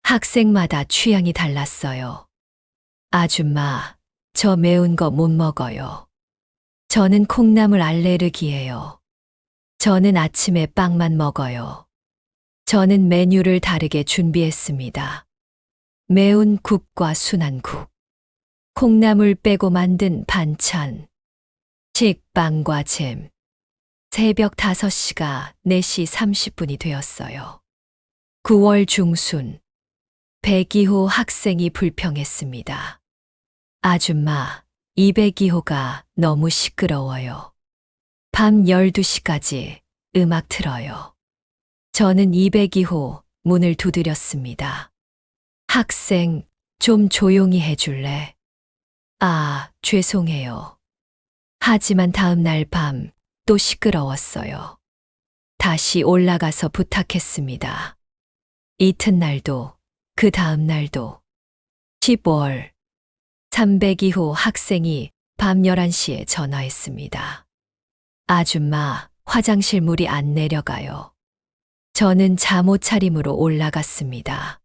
학생마다 취향이 달랐어요. 아줌마, 저 매운 거 못 먹어요. 저는 콩나물 알레르기예요. 저는 아침에 빵만 먹어요. 저는 메뉴를 다르게 준비했습니다. 매운 국과 순한 국, 콩나물 빼고 만든 반찬, 식빵과 잼. 새벽 5시가 4시 30분이 되었어요. 9월 중순. 102호 학생이 불평했습니다. 아줌마, 202호가 너무 시끄러워요. 밤 12시까지 음악 틀어요. 저는 202호 문을 두드렸습니다. 학생, 좀 조용히 해줄래? 아, 죄송해요. 하지만 다음 날 밤 또 시끄러웠어요. 다시 올라가서 부탁했습니다. 이튿날도, 그 다음 날도. 10월 302호 학생이 밤 11시에 전화했습니다. 아줌마, 화장실 물이 안 내려가요. 저는 잠옷 차림으로 올라갔습니다.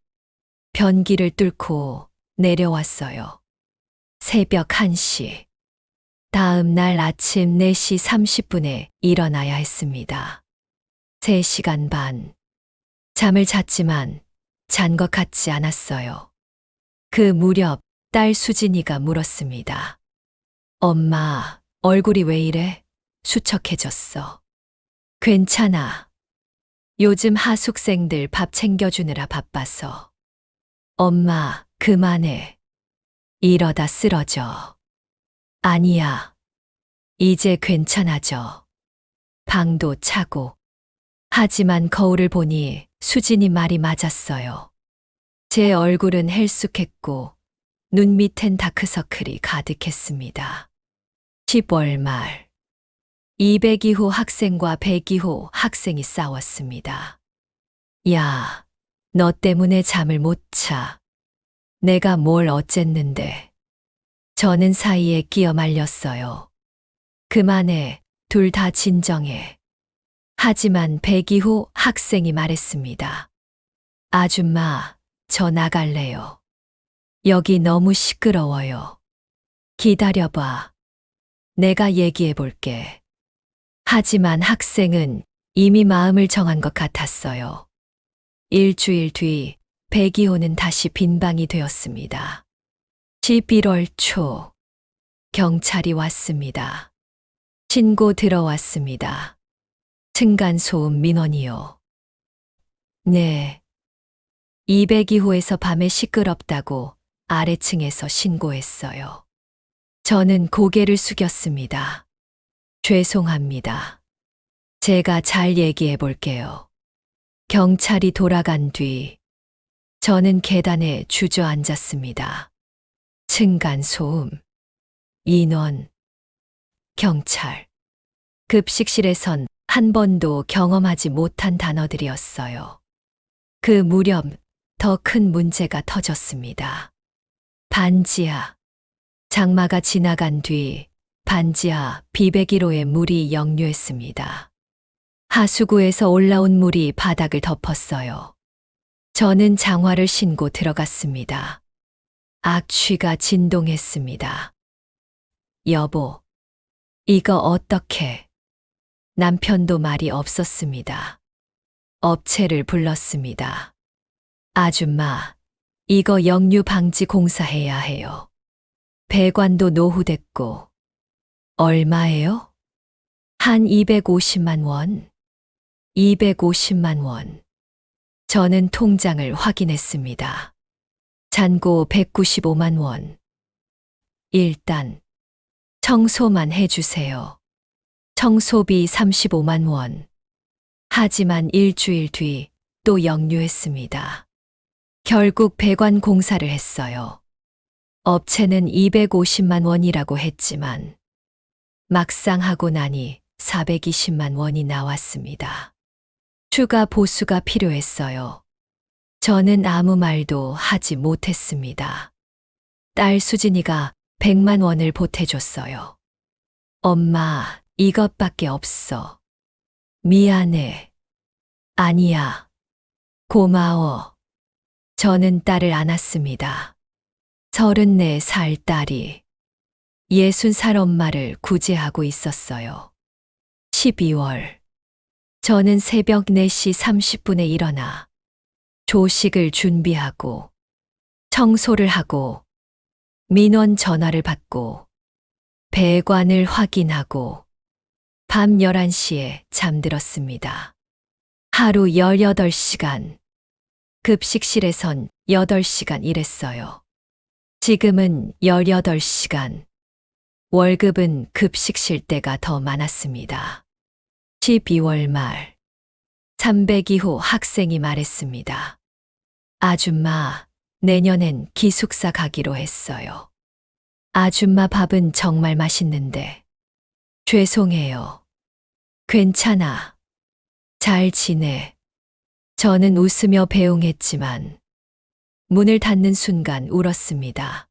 변기를 뚫고 내려왔어요. 새벽 1시. 다음 날 아침 4시 30분에 일어나야 했습니다. 3시간 반. 잠을 잤지만 잔 것 같지 않았어요. 그 무렵 딸 수진이가 물었습니다. 엄마, 얼굴이 왜 이래? 수척해졌어. 괜찮아. 요즘 하숙생들 밥 챙겨주느라 바빠서. 엄마, 그만해. 이러다 쓰러져. 아니야. 이제 괜찮아져. 방도 차고. 하지만 거울을 보니 수진이 말이 맞았어요. 제 얼굴은 헬쑥했고 눈 밑엔 다크서클이 가득했습니다. 10월 말. 202호 학생과 102호 학생이 싸웠습니다. 야, 너 때문에 잠을 못 자. 내가 뭘 어쨌는데. 저는 사이에 끼어 말렸어요. 그만해, 둘 다 진정해. 하지만 102호 학생이 말했습니다. 아줌마, 저 나갈래요. 여기 너무 시끄러워요. 기다려봐. 내가 얘기해 볼게. 하지만 학생은 이미 마음을 정한 것 같았어요. 일주일 뒤 102호는 다시 빈방이 되었습니다. 11월 초. 경찰이 왔습니다. 신고 들어왔습니다. 층간소음 민원이요. 네. 202호에서 밤에 시끄럽다고 아래층에서 신고했어요. 저는 고개를 숙였습니다. 죄송합니다. 제가 잘 얘기해 볼게요. 경찰이 돌아간 뒤 저는 계단에 주저앉았습니다. 층간소음, 인원, 경찰. 급식실에선 한 번도 경험하지 못한 단어들이었어요. 그 무렵 더 큰 문제가 터졌습니다. 반지하. 장마가 지나간 뒤 반지하 비백일호에 물이 역류했습니다. 하수구에서 올라온 물이 바닥을 덮었어요. 저는 장화를 신고 들어갔습니다. 악취가 진동했습니다. 여보, 이거 어떡해? 남편도 말이 없었습니다. 업체를 불렀습니다. 아줌마, 이거 역류 방지 공사해야 해요. 배관도 노후됐고. 얼마예요? 한 250만 원. 250만 원. 저는 통장을 확인했습니다. 잔고 195만 원. 일단 청소만 해주세요. 청소비 35만 원. 하지만 일주일 뒤 또 역류했습니다. 결국 배관 공사를 했어요. 업체는 250만 원이라고 했지만 막상 하고 나니 420만 원이 나왔습니다. 추가 보수가 필요했어요. 저는 아무 말도 하지 못했습니다. 딸 수진이가 100만 원을 보태줬어요. 엄마, 이것밖에 없어. 미안해. 아니야. 고마워. 저는 딸을 안았습니다. 34살 딸이 60살 엄마를 구제하고 있었어요. 12월. 저는 새벽 4시 30분에 일어나 조식을 준비하고 청소를 하고 민원 전화를 받고 배관을 확인하고 밤 11시에 잠들었습니다. 하루 18시간. 급식실에선 8시간 일했어요. 지금은 18시간. 월급은 급식실 때가 더 많았습니다. 12월 말. 300 이후 학생이 말했습니다. 아줌마, 내년엔 기숙사 가기로 했어요. 아줌마 밥은 정말 맛있는데. 죄송해요. 괜찮아. 잘 지내. 저는 웃으며 배웅했지만 문을 닫는 순간 울었습니다.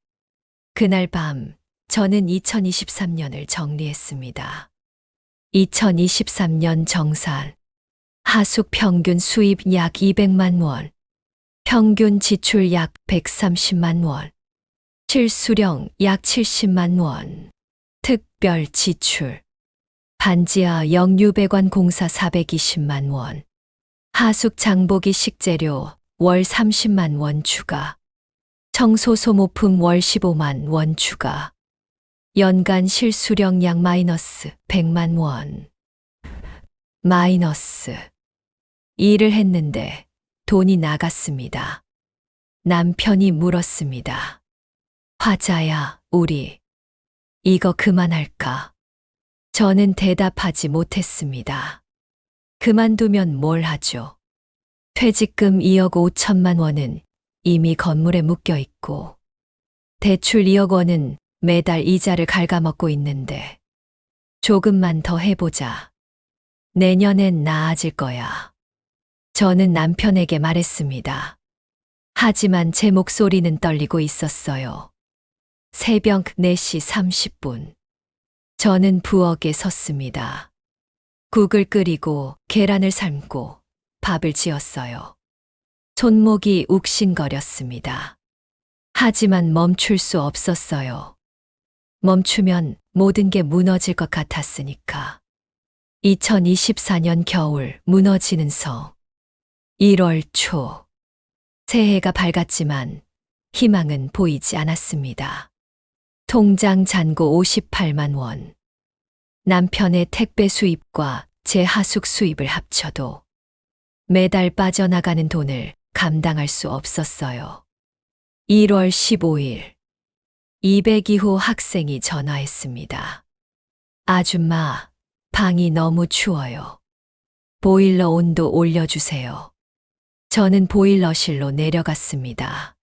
그날 밤 저는 2023년을 정리했습니다. 2023년 정산. 하숙 평균 수입 약 200만 원. 평균 지출 약 130만 원. 실수령 약 70만 원. 특별 지출. 반지하 영유배관 공사 420만 원. 하숙 장보기 식재료 월 30만 원 추가. 청소 소모품 월 15만 원 추가. 연간 실수령 약 마이너스 100만 원. 마이너스. 일을 했는데 돈이 나갔습니다. 남편이 물었습니다. 화자야, 우리 이거 그만할까? 저는 대답하지 못했습니다. 그만두면 뭘 하죠? 퇴직금 2억 5천만 원은 이미 건물에 묶여 있고, 대출 2억 원은 매달 이자를 갉아먹고 있는데, 조금만 더 해보자. 내년엔 나아질 거야. 저는 남편에게 말했습니다. 하지만 제 목소리는 떨리고 있었어요. 새벽 4시 30분. 저는 부엌에 섰습니다. 국을 끓이고 계란을 삶고 밥을 지었어요. 손목이 욱신거렸습니다. 하지만 멈출 수 없었어요. 멈추면 모든 게 무너질 것 같았으니까. 2024년 겨울 무너지는 성. 1월 초. 새해가 밝았지만 희망은 보이지 않았습니다. 통장 잔고 58만 원. 남편의 택배 수입과 제 하숙 수입을 합쳐도 매달 빠져나가는 돈을 감당할 수 없었어요. 1월 15일. 202호 학생이 전화했습니다. 아줌마, 방이 너무 추워요. 보일러 온도 올려주세요. 저는 보일러실로 내려갔습니다.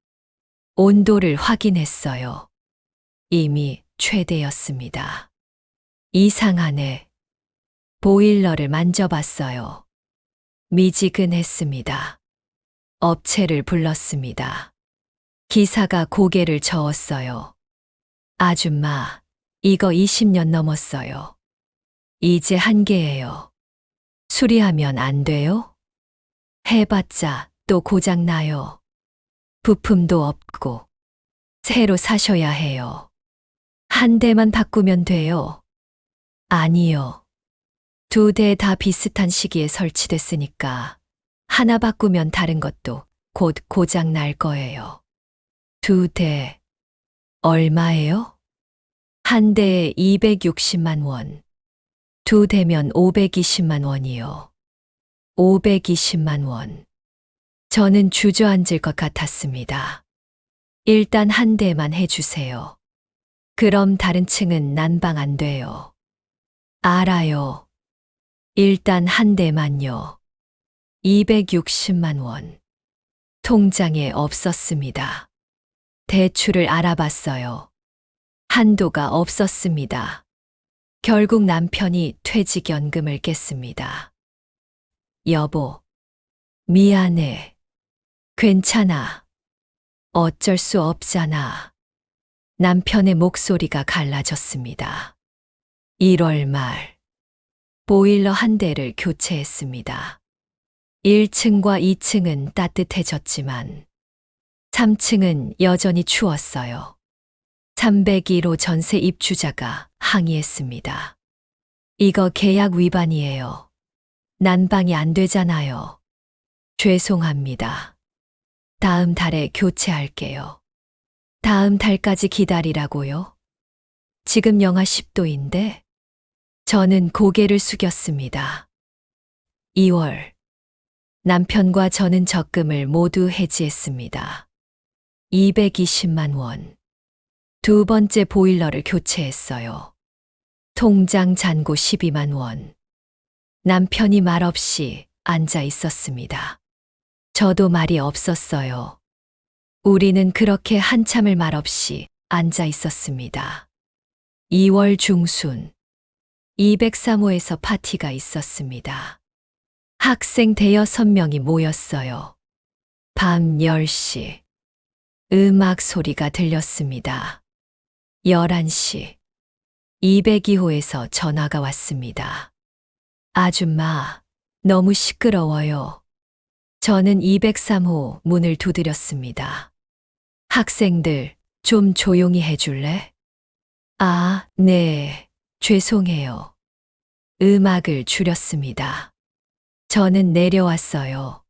온도를 확인했어요. 이미 최대였습니다. 이상하네. 보일러를 만져봤어요. 미지근했습니다. 업체를 불렀습니다. 기사가 고개를 저었어요. 아줌마, 이거 20년 넘었어요. 이제 한계예요. 수리하면 안 돼요? 해봤자 또 고장나요. 부품도 없고. 새로 사셔야 해요. 한 대만 바꾸면 돼요. 아니요. 2대 다 비슷한 시기에 설치됐으니까 하나 바꾸면 다른 것도 곧 고장 날 거예요. 2대. 얼마예요? 한 대에 260만 원. 2대면 520만 원이요. 520만 원. 저는 주저앉을 것 같았습니다. 일단 한 대만 해주세요. 그럼 다른 층은 난방 안 돼요. 알아요. 일단 한 대만요. 260만 원. 통장에 없었습니다. 대출을 알아봤어요. 한도가 없었습니다. 결국 남편이 퇴직연금을 깼습니다. 여보, 미안해. 괜찮아. 어쩔 수 없잖아. 남편의 목소리가 갈라졌습니다. 1월 말. 보일러 한 대를 교체했습니다. 1층과 2층은 따뜻해졌지만 3층은 여전히 추웠어요. 301호 전세 입주자가 항의했습니다. 이거 계약 위반이에요. 난방이 안 되잖아요. 죄송합니다. 다음 달에 교체할게요. 다음 달까지 기다리라고요? 지금 영하 10도인데? 저는 고개를 숙였습니다. 2월. 남편과 저는 적금을 모두 해지했습니다. 220만 원. 두 번째 보일러를 교체했어요. 통장 잔고 12만 원. 남편이 말없이 앉아 있었습니다. 저도 말이 없었어요. 우리는 그렇게 한참을 말없이 앉아 있었습니다. 2월 중순 203호에서 파티가 있었습니다. 학생 대여섯 명이 모였어요. 밤 10시 음악 소리가 들렸습니다. 11시 202호에서 전화가 왔습니다. 아줌마, 너무 시끄러워요. 저는 203호 문을 두드렸습니다. 학생들, 좀 조용히 해줄래? 아, 네, 죄송해요. 음악을 줄였습니다. 저는 내려왔어요.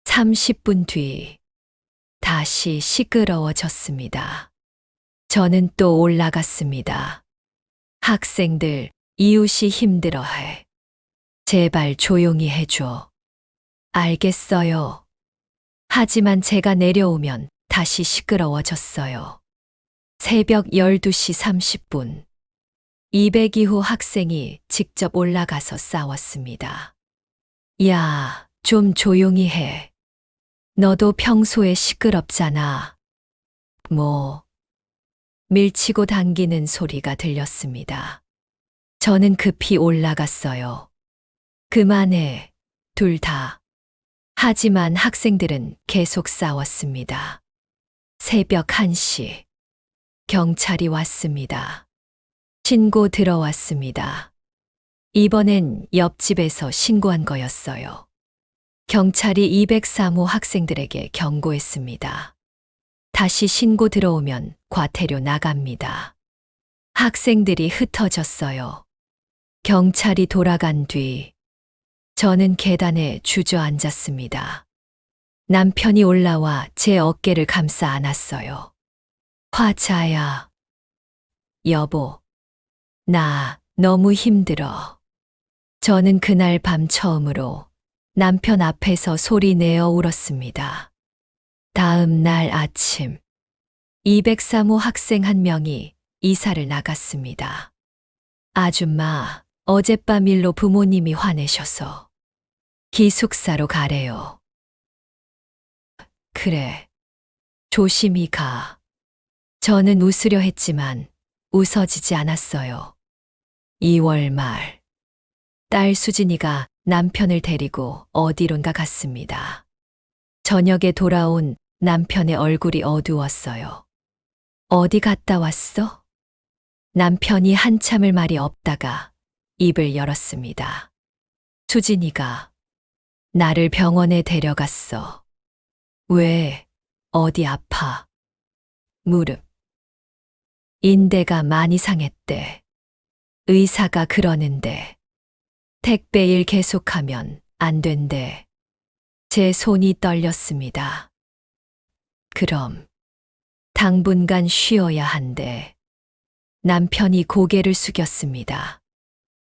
30분 뒤, 다시 시끄러워졌습니다. 저는 또 올라갔습니다. 학생들, 이웃이 힘들어해. 제발 조용히 해줘. 알겠어요. 하지만 제가 내려오면 다시 시끄러워졌어요. 새벽 12시 30분. 202호 학생이 직접 올라가서 싸웠습니다. 야, 좀 조용히 해. 너도 평소에 시끄럽잖아. 뭐, 밀치고 당기는 소리가 들렸습니다. 저는 급히 올라갔어요. 그만해, 둘 다. 하지만 학생들은 계속 싸웠습니다. 새벽 1시. 경찰이 왔습니다. 신고 들어왔습니다. 이번엔 옆집에서 신고한 거였어요. 경찰이 203호 학생들에게 경고했습니다. 다시 신고 들어오면 과태료 나갑니다. 학생들이 흩어졌어요. 경찰이 돌아간 뒤 저는 계단에 주저앉았습니다. 남편이 올라와 제 어깨를 감싸 안았어요. 화자야. 여보, 나 너무 힘들어. 저는 그날 밤 처음으로 남편 앞에서 소리 내어 울었습니다. 다음 날 아침, 203호 학생 한 명이 이사를 나갔습니다. 아줌마, 어젯밤 일로 부모님이 화내셔서 기숙사로 가래요. 그래, 조심히 가. 저는 웃으려 했지만 웃어지지 않았어요. 2월 말, 딸 수진이가 남편을 데리고 어디론가 갔습니다. 저녁에 돌아온 남편의 얼굴이 어두웠어요. 어디 갔다 왔어? 남편이 한참을 말이 없다가 입을 열었습니다. 수진이가 나를 병원에 데려갔어. 왜? 어디 아파? 무릎. 인대가 많이 상했대. 의사가 그러는데 택배 일 계속하면 안 된대. 제 손이 떨렸습니다. 그럼 당분간 쉬어야 한대. 남편이 고개를 숙였습니다.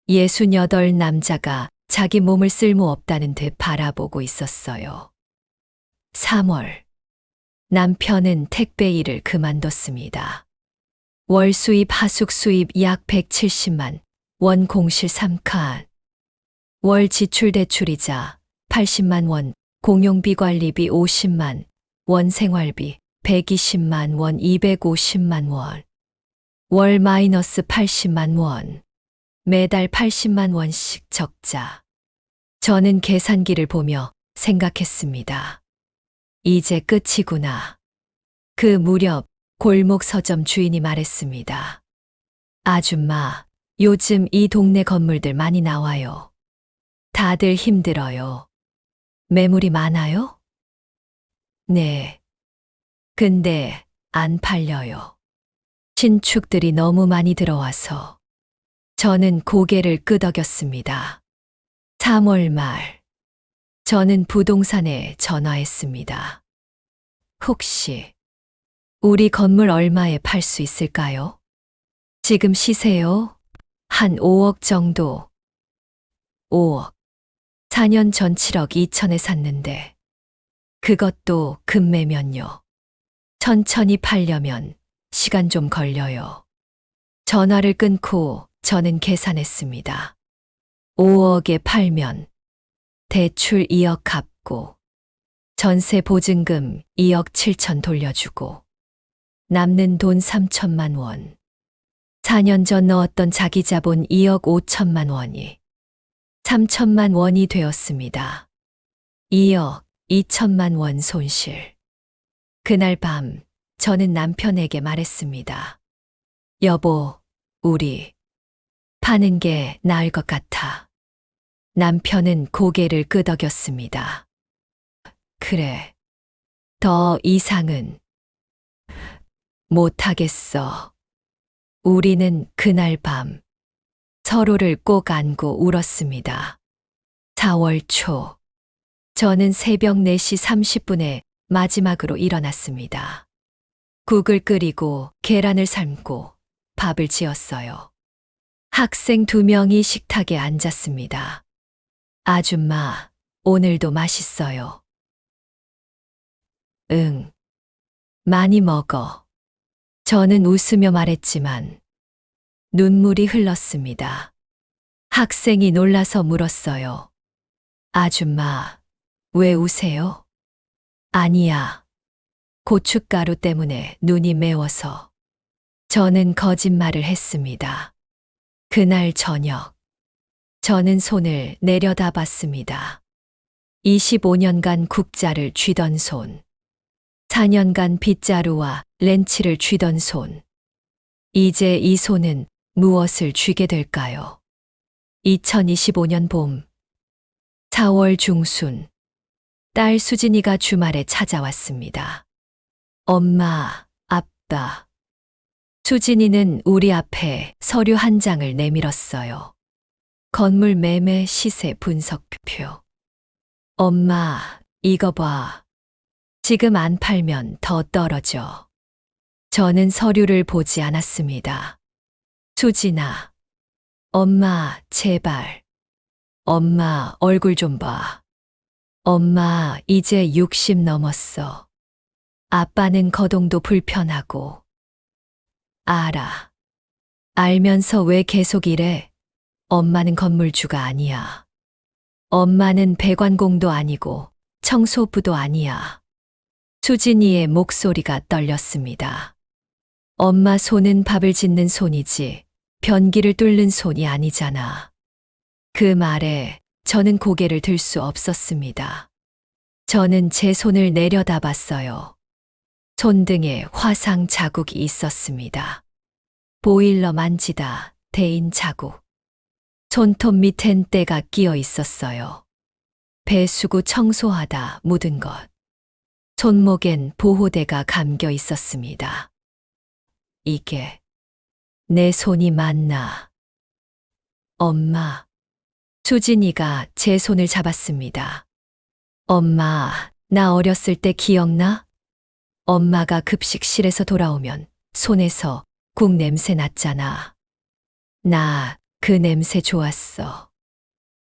68 남자가 자기 몸을 쓸모없다는 듯 바라보고 있었어요. 3월. 남편은 택배 일을 그만뒀습니다. 월 수입 하숙 수입 약 170만 원 공실 3칸. 월 지출 대출이자 80만 원, 공용비 관리비 50만 원, 생활비 120만 원, 250만 원. 월 마이너스 80만 원. 매달 80만 원씩 적자. 저는 계산기를 보며 생각했습니다. 이제 끝이구나. 그 무렵 골목 서점 주인이 말했습니다. 아줌마, 요즘 이 동네 건물들 많이 나와요. 다들 힘들어요. 매물이 많아요? 네. 근데 안 팔려요. 신축들이 너무 많이 들어와서. 저는 고개를 끄덕였습니다. 3월 말. 저는 부동산에 전화했습니다. 혹시 우리 건물 얼마에 팔 수 있을까요? 지금 시세요? 한 5억 정도. 5억. 4년 전 7억 2천에 샀는데 그것도 급매면요. 천천히 팔려면 시간 좀 걸려요. 전화를 끊고 저는 계산했습니다. 5억에 팔면 대출 2억 갚고 전세 보증금 2억 7천 돌려주고 남는 돈 3천만 원. 4년 전 넣었던 자기 자본 2억 5천만 원이 3천만 원이 되었습니다. 2억 2천만 원 손실. 그날 밤 저는 남편에게 말했습니다. 여보, 우리 파는 게 나을 것 같아. 남편은 고개를 끄덕였습니다. 그래. 더 이상은 못하겠어. 우리는 그날 밤 서로를 꼭 안고 울었습니다. 4월 초, 저는 새벽 4시 30분에 마지막으로 일어났습니다. 국을 끓이고 계란을 삶고 밥을 지었어요. 학생 2명이 식탁에 앉았습니다. 아줌마, 오늘도 맛있어요. 응, 많이 먹어. 저는 웃으며 말했지만 눈물이 흘렀습니다. 학생이 놀라서 물었어요. 아줌마, 왜 우세요? 아니야. 고춧가루 때문에 눈이 매워서. 저는 거짓말을 했습니다. 그날 저녁, 저는 손을 내려다 봤습니다. 25년간 국자를 쥐던 손, 4년간 빗자루와 렌치를 쥐던 손. 이제 이 손은 무엇을 쥐게 될까요? 2025년 봄, 4월 중순, 딸 수진이가 주말에 찾아왔습니다. 엄마, 아빠. 수진이는 우리 앞에 서류 한 장을 내밀었어요. 건물 매매 시세 분석표. 엄마, 이거 봐. 지금 안 팔면 더 떨어져. 저는 서류를 보지 않았습니다. 수진아. 엄마, 제발. 엄마, 얼굴 좀 봐. 엄마, 이제 60 넘었어. 아빠는 거동도 불편하고. 알아. 알면서 왜 계속 이래? 엄마는 건물주가 아니야. 엄마는 배관공도 아니고 청소부도 아니야. 수진이의 목소리가 떨렸습니다. 엄마 손은 밥을 짓는 손이지 변기를 뚫는 손이 아니잖아. 그 말에 저는 고개를 들 수 없었습니다. 저는 제 손을 내려다 봤어요. 손등에 화상 자국이 있었습니다. 보일러 만지다 데인 자국. 손톱 밑엔 때가 끼어 있었어요. 배수구 청소하다 묻은 것. 손목엔 보호대가 감겨 있었습니다. 이게 내 손이 맞나? 엄마. 수진이가 제 손을 잡았습니다. 엄마, 나 어렸을 때 기억나? 엄마가 급식실에서 돌아오면 손에서 국 냄새 났잖아. 나 그 냄새 좋았어.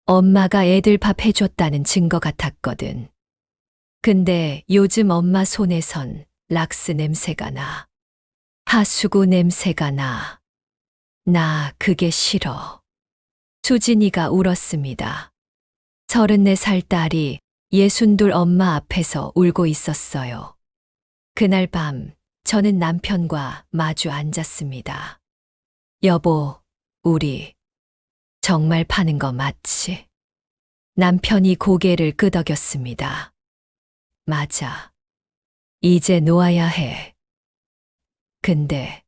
엄마가 애들 밥 해줬다는 증거 같았거든. 근데 요즘 엄마 손에선 락스 냄새가 나. 하수구 냄새가 나. 나 그게 싫어. 수진이가 울었습니다. 34살 딸이 62 엄마 앞에서 울고 있었어요. 그날 밤 저는 남편과 마주 앉았습니다. 여보, 우리 정말 파는 거 맞지? 남편이 고개를 끄덕였습니다. 맞아. 이제 놓아야 해. 근데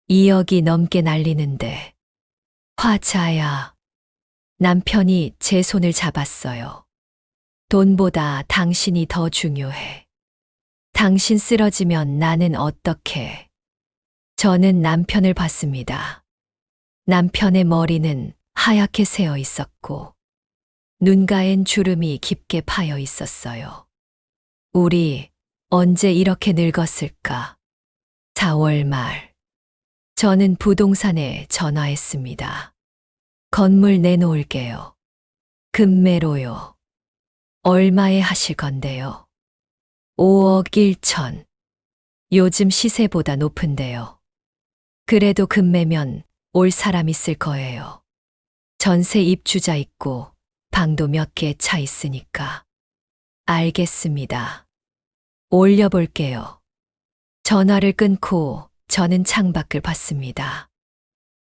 2억이 넘게 날리는데. 화자야. 남편이 제 손을 잡았어요. 돈보다 당신이 더 중요해. 당신 쓰러지면 나는 어떡해? 저는 남편을 봤습니다. 남편의 머리는 하얗게 새어 있었고 눈가엔 주름이 깊게 파여 있었어요. 우리 언제 이렇게 늙었을까? 4월 말. 저는 부동산에 전화했습니다. 건물 내놓을게요. 금매로요. 얼마에 하실 건데요? 5억 1천. 요즘 시세보다 높은데요. 그래도 금매면 올 사람 있을 거예요. 전세 입주자 있고 방도 몇 개 차 있으니까. 알겠습니다. 올려볼게요. 전화를 끊고 저는 창밖을 봤습니다.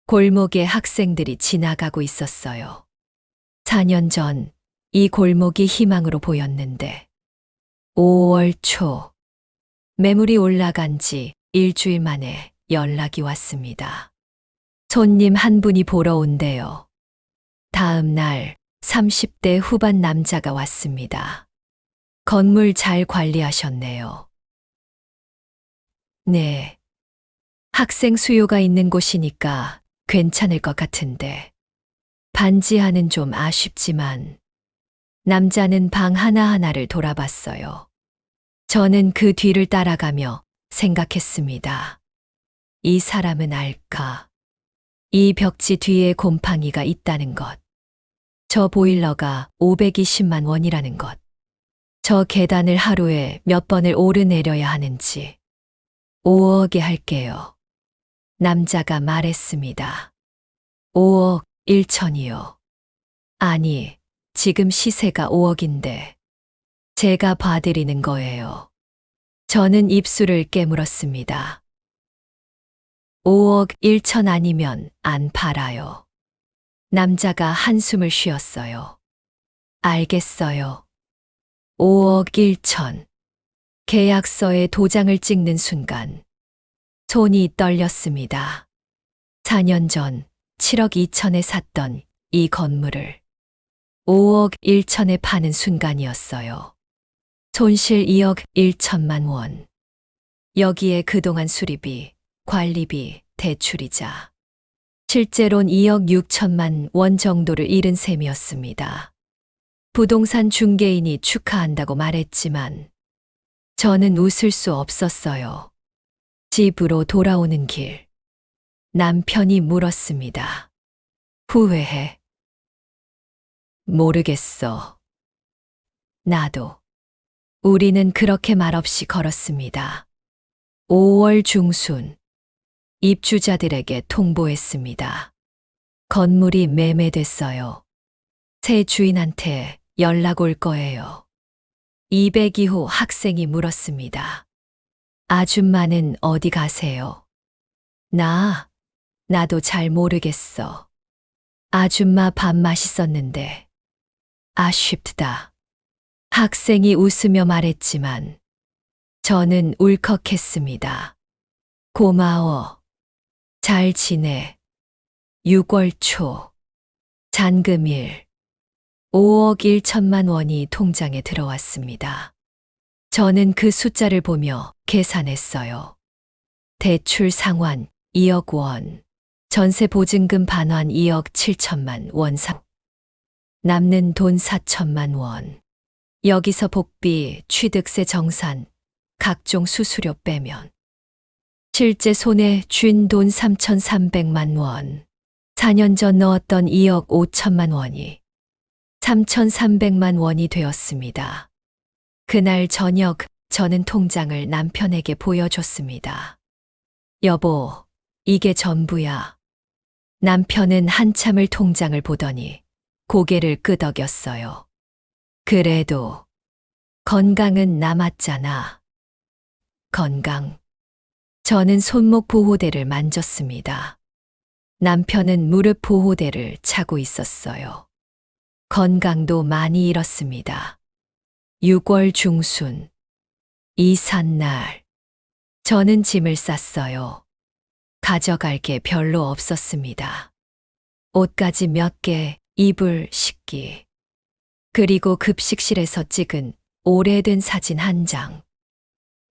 골목에 학생들이 지나가고 있었어요. 4년 전 이 골목이 희망으로 보였는데 5월 초 매물이 올라간 지 일주일 만에 연락이 왔습니다. 손님 한 분이 보러 온대요. 다음 날 30대 후반 남자가 왔습니다. 건물 잘 관리하셨네요. 네. 학생 수요가 있는 곳이니까 괜찮을 것 같은데. 반지하는 좀 아쉽지만 남자는 방 하나하나를 돌아봤어요. 저는 그 뒤를 따라가며 생각했습니다. 이 사람은 알까? 이 벽지 뒤에 곰팡이가 있다는 것. 저 보일러가 520만 원이라는 것. 저 계단을 하루에 몇 번을 오르내려야 하는지. 5억에 할게요. 남자가 말했습니다. 5억 1천이요. 아니, 지금 시세가 5억인데 제가 봐드리는 거예요. 저는 입술을 깨물었습니다. 5억 1천 아니면 안 팔아요. 남자가 한숨을 쉬었어요. 알겠어요. 5억 1천. 계약서에 도장을 찍는 순간 손이 떨렸습니다. 4년 전 7억 2천에 샀던 이 건물을 5억 1천에 파는 순간이었어요. 손실 2억 1천만 원. 여기에 그동안 수리비, 관리비, 대출이자 실제론 2억 6천만 원 정도를 잃은 셈이었습니다. 부동산 중개인이 축하한다고 말했지만 저는 웃을 수 없었어요. 집으로 돌아오는 길. 남편이 물었습니다. 후회해? 모르겠어. 나도. 우리는 그렇게 말없이 걸었습니다. 5월 중순. 입주자들에게 통보했습니다. 건물이 매매됐어요. 새 주인한테 연락 올 거예요. 202호 학생이 물었습니다. 아줌마는 어디 가세요? 나도 잘 모르겠어. 아줌마 밥 맛있었는데. 아쉽다. 학생이 웃으며 말했지만 저는 울컥했습니다. 고마워. 잘 지내. 6월 초. 잔금일. 5억 1천만 원이 통장에 들어왔습니다. 저는 그 숫자를 보며 계산했어요. 대출 상환 2억 원, 전세 보증금 반환 2억 7천만 원 남는 돈 4천만 원. 여기서 복비, 취득세 정산, 각종 수수료 빼면 실제 손에 쥔 돈 3,300만 원. 4년 전 넣었던 2억 5천만 원이 3,300만 원이 되었습니다. 그날 저녁 저는 통장을 남편에게 보여줬습니다. 여보, 이게 전부야. 남편은 한참을 통장을 보더니 고개를 끄덕였어요. 그래도 건강은 남았잖아. 건강. 저는 손목 보호대를 만졌습니다. 남편은 무릎 보호대를 차고 있었어요. 건강도 많이 잃었습니다. 6월 중순. 이삿날. 저는 짐을 쌌어요. 가져갈 게 별로 없었습니다. 옷가지 몇 개, 이불, 식기. 그리고 급식실에서 찍은 오래된 사진 한 장.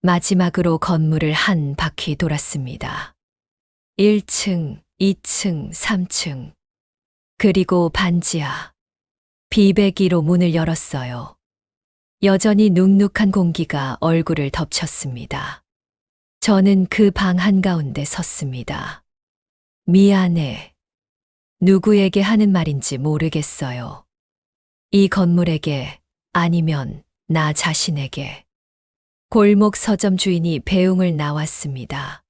마지막으로 건물을 한 바퀴 돌았습니다. 1층, 2층, 3층. 그리고 반지하. 비배기로 문을 열었어요. 여전히 눅눅한 공기가 얼굴을 덮쳤습니다. 저는 그 방 한가운데 섰습니다. 미안해. 누구에게 하는 말인지 모르겠어요. 이 건물에게 아니면 나 자신에게. 골목 서점 주인이 배웅을 나왔습니다.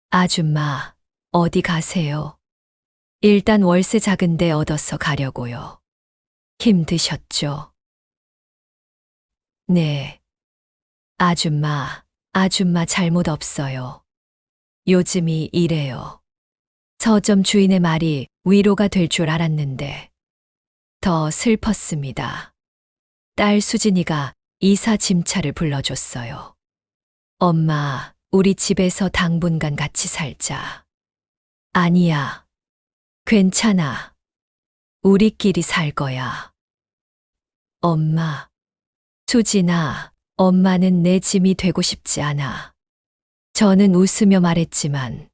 아줌마, 어디 가세요? 일단 월세 작은데 얻어서 가려고요. 힘드셨죠? 네. 아줌마 잘못 없어요. 요즘이 이래요. 서점 주인의 말이 위로가 될 줄 알았는데 더 슬펐습니다. 딸 수진이가 이사 짐차를 불러줬어요. 엄마, 우리 집에서 당분간 같이 살자. 아니야. 괜찮아. 우리끼리 살 거야. 엄마. 수진아, 엄마는 내 짐이 되고 싶지 않아. 저는 웃으며 말했지만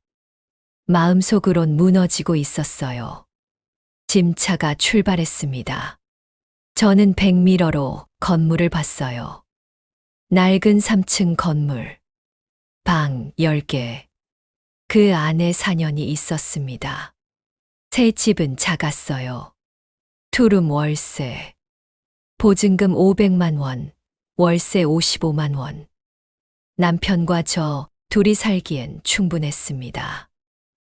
마음속으론 무너지고 있었어요. 짐차가 출발했습니다. 저는 백미러로 건물을 봤어요. 낡은 3층 건물. 방 10개. 그 안에 4년이 있었습니다. 새 집은 작았어요. 투룸 월세. 보증금 500만 원, 월세 55만 원. 남편과 저 둘이 살기엔 충분했습니다.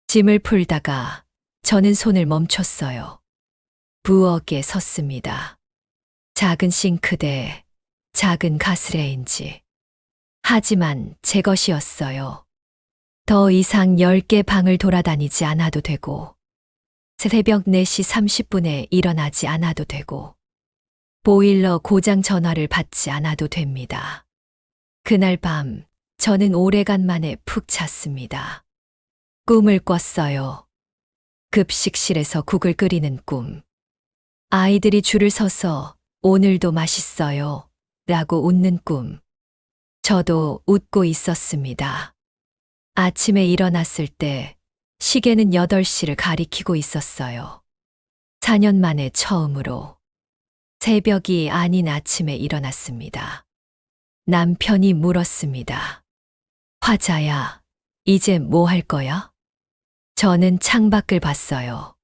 짐을 풀다가 저는 손을 멈췄어요. 부엌에 섰습니다. 작은 싱크대, 작은 가스레인지. 하지만 제 것이었어요. 더 이상 10개 방을 돌아다니지 않아도 되고, 새벽 4시 30분에 일어나지 않아도 되고, 보일러 고장 전화를 받지 않아도 됩니다. 그날 밤, 저는 오래간만에 푹 잤습니다. 꿈을 꿨어요. 급식실에서 국을 끓이는 꿈. 아이들이 줄을 서서 오늘도 맛있어요. 라고 웃는 꿈. 저도 웃고 있었습니다. 아침에 일어났을 때 시계는 8시를 가리키고 있었어요. 4년 만에 처음으로 새벽이 아닌 아침에 일어났습니다. 남편이 물었습니다. 화자야, 이제 뭐 할 거야? 저는 창밖을 봤어요.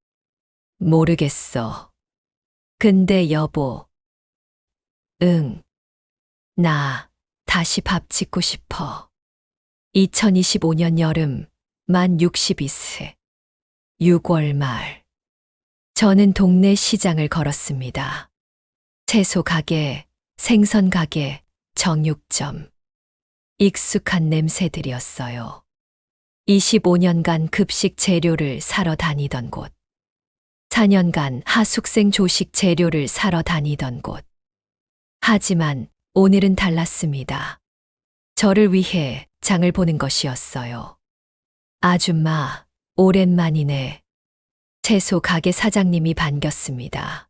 모르겠어. 근데 여보. 응. 나 다시 밥 짓고 싶어. 2025년 여름, 만 62세. 6월 말. 저는 동네 시장을 걸었습니다. 채소 가게, 생선 가게, 정육점. 익숙한 냄새들이었어요. 25년간 급식 재료를 사러 다니던 곳. 4년간 하숙생 조식 재료를 사러 다니던 곳. 하지만 오늘은 달랐습니다. 저를 위해 장을 보는 것이었어요. 아줌마, 오랜만이네. 채소 가게 사장님이 반겼습니다.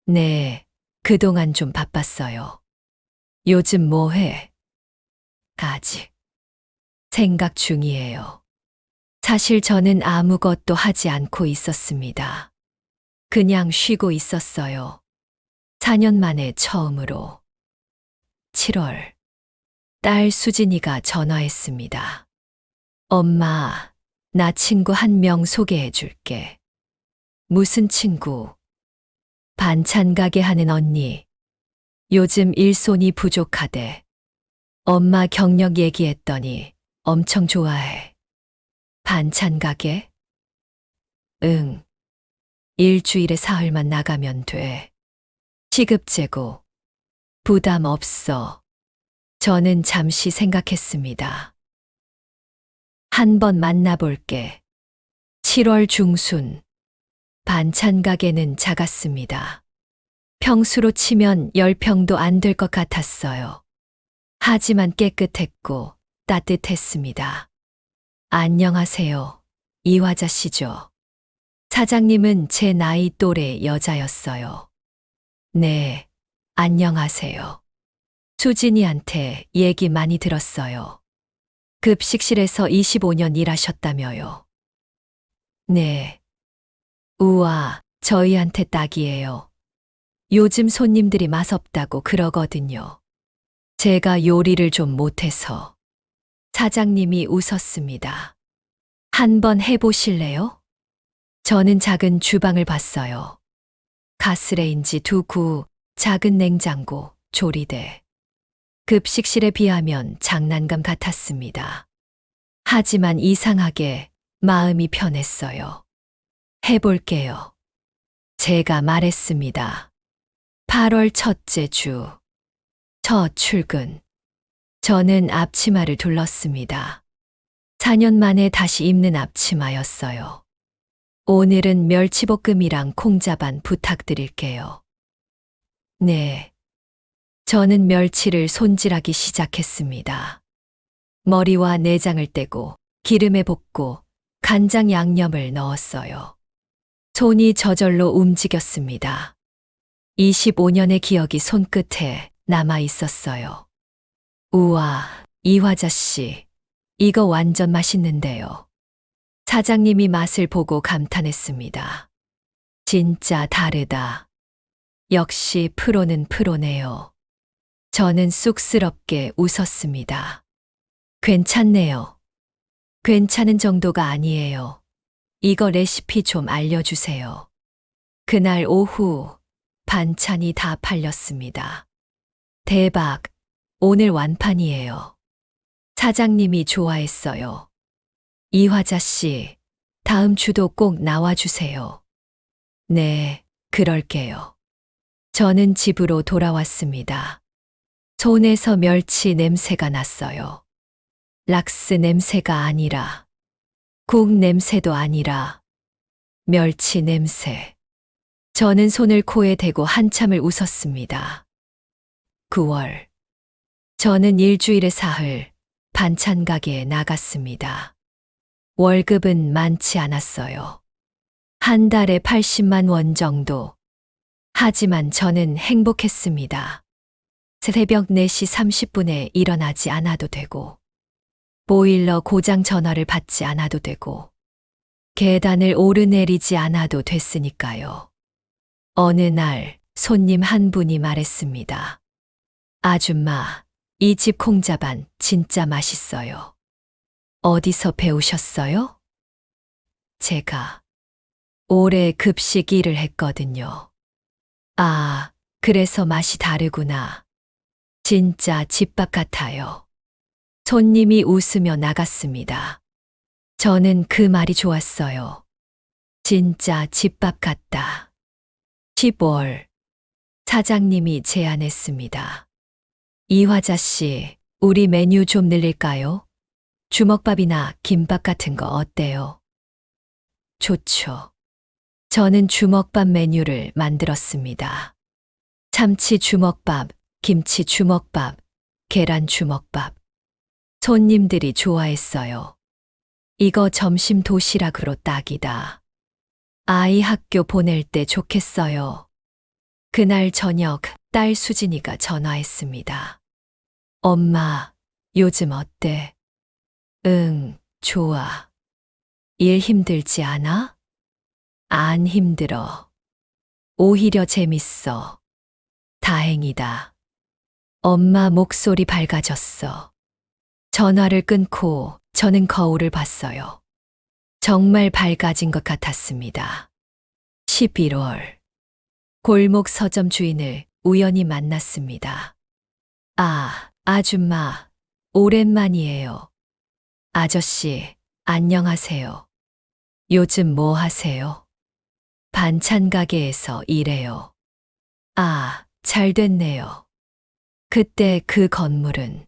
네, 그동안 좀 바빴어요. 요즘 뭐 해? 아직. 생각 중이에요. 사실 저는 아무것도 하지 않고 있었습니다. 그냥 쉬고 있었어요. 4년 만에 처음으로. 7월. 딸 수진이가 전화했습니다. 엄마, 나 친구 한 명 소개해 줄게. 무슨 친구? 반찬 가게 하는 언니. 요즘 일손이 부족하대. 엄마 경력 얘기했더니 엄청 좋아해. 반찬 가게? 응. 일주일에 사흘만 나가면 돼. 시급제고. 부담 없어. 저는 잠시 생각했습니다. 한번 만나볼게. 7월 중순. 반찬 가게는 작았습니다. 평수로 치면 10평도 안 될 것 같았어요. 하지만 깨끗했고 따뜻했습니다. 안녕하세요. 이화자 씨죠? 사장님은 제 나이 또래 여자였어요. 네, 안녕하세요. 수진이한테 얘기 많이 들었어요. 급식실에서 25년 일하셨다며요. 네. 우와, 저희한테 딱이에요. 요즘 손님들이 맛없다고 그러거든요. 제가 요리를 좀 못해서. 사장님이 웃었습니다. 한번 해보실래요? 저는 작은 주방을 봤어요. 가스레인지 2구, 작은 냉장고, 조리대. 급식실에 비하면 장난감 같았습니다. 하지만 이상하게 마음이 편했어요. 해볼게요. 제가 말했습니다. 8월 첫째 주. 첫 출근. 저는 앞치마를 둘렀습니다. 4년 만에 다시 입는 앞치마였어요. 오늘은 멸치볶음이랑 콩자반 부탁드릴게요. 네. 저는 멸치를 손질하기 시작했습니다. 머리와 내장을 떼고 기름에 볶고 간장 양념을 넣었어요. 손이 저절로 움직였습니다. 25년의 기억이 손끝에 남아 있었어요. 우와, 이화자 씨, 이거 완전 맛있는데요. 사장님이 맛을 보고 감탄했습니다. 진짜 다르다. 역시 프로는 프로네요. 저는 쑥스럽게 웃었습니다. 괜찮네요. 괜찮은 정도가 아니에요. 이거 레시피 좀 알려주세요. 그날 오후 반찬이 다 팔렸습니다. 대박, 오늘 완판이에요. 사장님이 좋아했어요. 이화자 씨, 다음 주도 꼭 나와주세요. 네, 그럴게요. 저는 집으로 돌아왔습니다. 손에서 멸치 냄새가 났어요. 락스 냄새가 아니라, 국 냄새도 아니라, 멸치 냄새. 저는 손을 코에 대고 한참을 웃었습니다. 9월. 저는 일주일에 사흘 반찬 가게에 나갔습니다. 월급은 많지 않았어요. 한 달에 80만 원 정도. 하지만 저는 행복했습니다. 새벽 4시 30분에 일어나지 않아도 되고, 보일러 고장 전화를 받지 않아도 되고, 계단을 오르내리지 않아도 됐으니까요. 어느 날 손님 한 분이 말했습니다. 아줌마, 이 집 콩자반 진짜 맛있어요. 어디서 배우셨어요? 제가 올해 급식 일을 했거든요. 아, 그래서 맛이 다르구나. 진짜 집밥 같아요. 손님이 웃으며 나갔습니다. 저는 그 말이 좋았어요. 진짜 집밥 같다. 10월. 사장님이 제안했습니다. 이화자 씨, 우리 메뉴 좀 늘릴까요? 주먹밥이나 김밥 같은 거 어때요? 좋죠. 저는 주먹밥 메뉴를 만들었습니다. 참치 주먹밥, 김치 주먹밥, 계란 주먹밥. 손님들이 좋아했어요. 이거 점심 도시락으로 딱이다. 아이 학교 보낼 때 좋겠어요. 그날 저녁 딸 수진이가 전화했습니다. 엄마, 요즘 어때? 응, 좋아. 일 힘들지 않아? 안 힘들어. 오히려 재밌어. 다행이다. 엄마 목소리 밝아졌어. 전화를 끊고 저는 거울을 봤어요. 정말 밝아진 것 같았습니다. 11월. 골목 서점 주인을 우연히 만났습니다. 아, 아줌마, 오랜만이에요. 아저씨, 안녕하세요. 요즘 뭐 하세요? 반찬 가게에서 일해요. 아, 잘 됐네요. 그때 그 건물은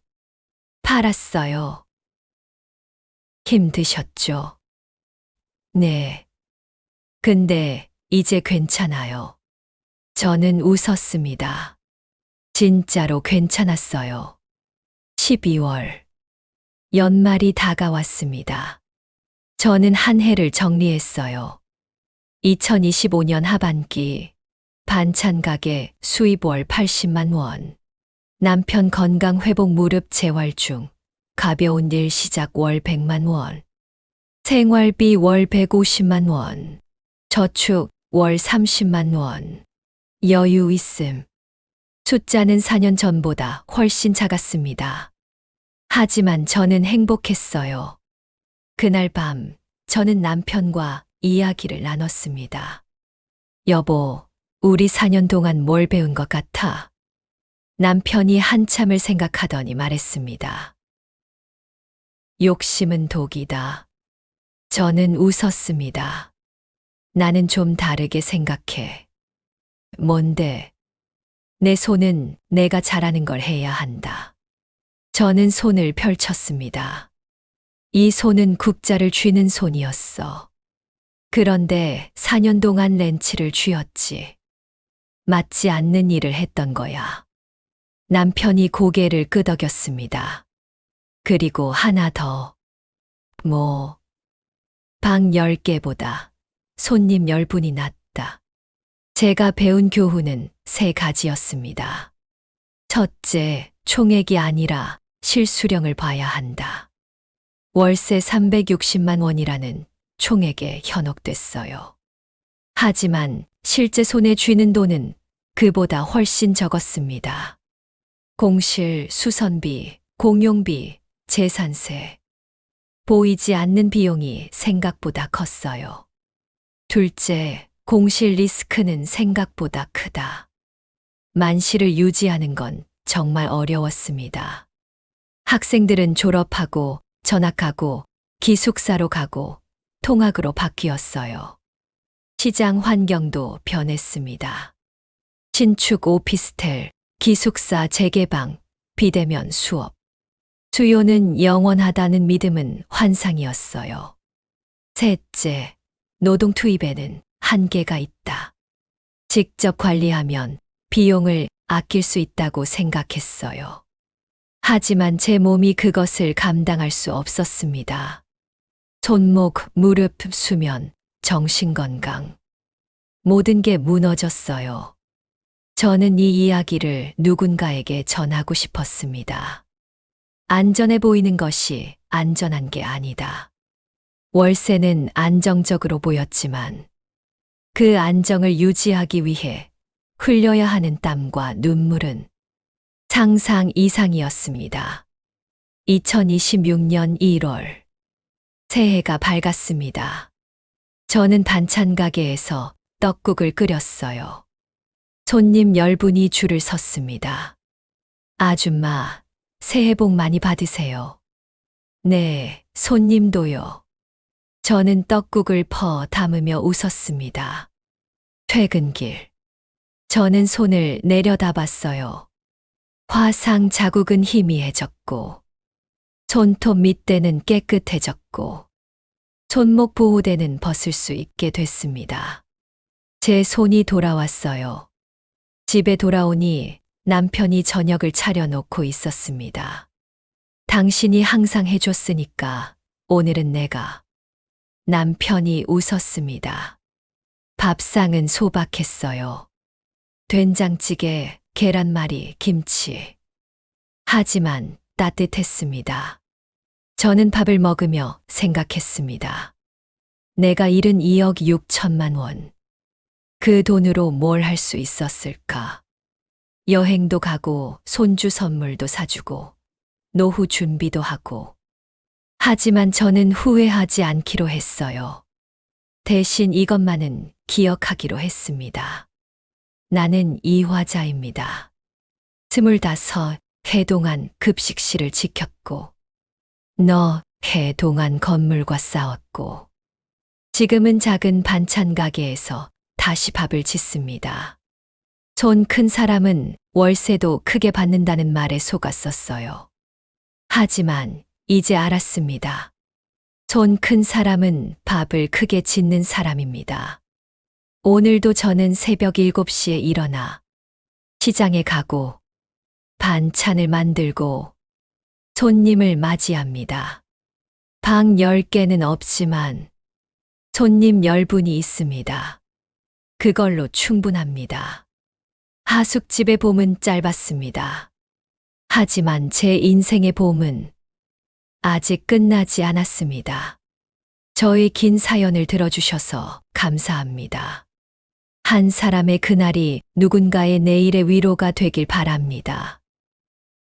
팔았어요. 힘드셨죠? 네. 근데 이제 괜찮아요. 저는 웃었습니다. 진짜로 괜찮았어요. 12월. 연말이 다가왔습니다. 저는 한 해를 정리했어요. 2025년 하반기 반찬 가게 수입 월 80만 원. 남편 건강 회복 무릎 재활 중. 가벼운 일 시작 월 100만 원. 생활비 월 150만 원. 저축 월 30만 원. 여유 있음. 숫자는 4년 전보다 훨씬 작았습니다. 하지만 저는 행복했어요. 그날 밤 저는 남편과 이야기를 나눴습니다. 여보, 우리 4년 동안 뭘 배운 것 같아? 남편이 한참을 생각하더니 말했습니다. 욕심은 독이다. 저는 웃었습니다. 나는 좀 다르게 생각해. 뭔데? 내 손은 내가 잘하는 걸 해야 한다. 저는 손을 펼쳤습니다. 이 손은 국자를 쥐는 손이었어. 그런데 4년 동안 렌치를 쥐었지. 맞지 않는 일을 했던 거야. 남편이 고개를 끄덕였습니다. 그리고 하나 더. 방 10개보다 손님 10분이 낫다. 제가 배운 교훈은 3가지였습니다. 첫째, 총액이 아니라 실수령을 봐야 한다. 월세 360만 원이라는 총액에 현혹됐어요. 하지만 실제 손에 쥐는 돈은 그보다 훨씬 적었습니다. 공실, 수선비, 공용비, 재산세. 보이지 않는 비용이 생각보다 컸어요. 둘째, 공실 리스크는 생각보다 크다. 만실을 유지하는 건 정말 어려웠습니다. 학생들은 졸업하고 전학하고 기숙사로 가고 통학으로 바뀌었어요. 시장 환경도 변했습니다. 신축 오피스텔, 기숙사 재개방, 비대면 수업. 수요는 영원하다는 믿음은 환상이었어요. 셋째, 노동 투입에는 한계가 있다. 직접 관리하면 비용을 아낄 수 있다고 생각했어요. 하지만 제 몸이 그것을 감당할 수 없었습니다. 손목, 무릎, 수면, 정신건강. 모든 게 무너졌어요. 저는 이 이야기를 누군가에게 전하고 싶었습니다. 안전해 보이는 것이 안전한 게 아니다. 월세는 안정적으로 보였지만 그 안정을 유지하기 위해 흘려야 하는 땀과 눈물은 상상 이상이었습니다. 2026년 1월. 새해가 밝았습니다. 저는 반찬 가게에서 떡국을 끓였어요. 손님 10분이 줄을 섰습니다. 아줌마, 새해 복 많이 받으세요. 네, 손님도요. 저는 떡국을 퍼 담으며 웃었습니다. 퇴근길. 저는 손을 내려다봤어요. 화상 자국은 희미해졌고, 손톱 밑대는 깨끗해졌고, 손목 보호대는 벗을 수 있게 됐습니다. 제 손이 돌아왔어요. 집에 돌아오니 남편이 저녁을 차려놓고 있었습니다. 당신이 항상 해줬으니까 오늘은 내가. 남편이 웃었습니다. 밥상은 소박했어요. 된장찌개, 계란말이, 김치. 하지만 따뜻했습니다. 저는 밥을 먹으며 생각했습니다. 내가 잃은 2억 6천만 원. 그 돈으로 뭘 할 수 있었을까? 여행도 가고 손주 선물도 사주고 노후 준비도 하고. 하지만 저는 후회하지 않기로 했어요. 대신 이것만은 기억하기로 했습니다. 나는 이화자입니다. 25해 동안 급식실을 지켰고, 해 동안 건물과 싸웠고, 지금은 작은 반찬 가게에서 다시 밥을 짓습니다. 손 큰 사람은 월세도 크게 받는다는 말에 속았었어요. 하지만 이제 알았습니다. 손 큰 사람은 밥을 크게 짓는 사람입니다. 오늘도 저는 새벽 7시에 일어나 시장에 가고 반찬을 만들고 손님을 맞이합니다. 방 10개는 없지만 손님 10분이 있습니다. 그걸로 충분합니다. 하숙집의 봄은 짧았습니다. 하지만 제 인생의 봄은 아직 끝나지 않았습니다. 저의 긴 사연을 들어주셔서 감사합니다. 한 사람의 그날이 누군가의 내일의 위로가 되길 바랍니다.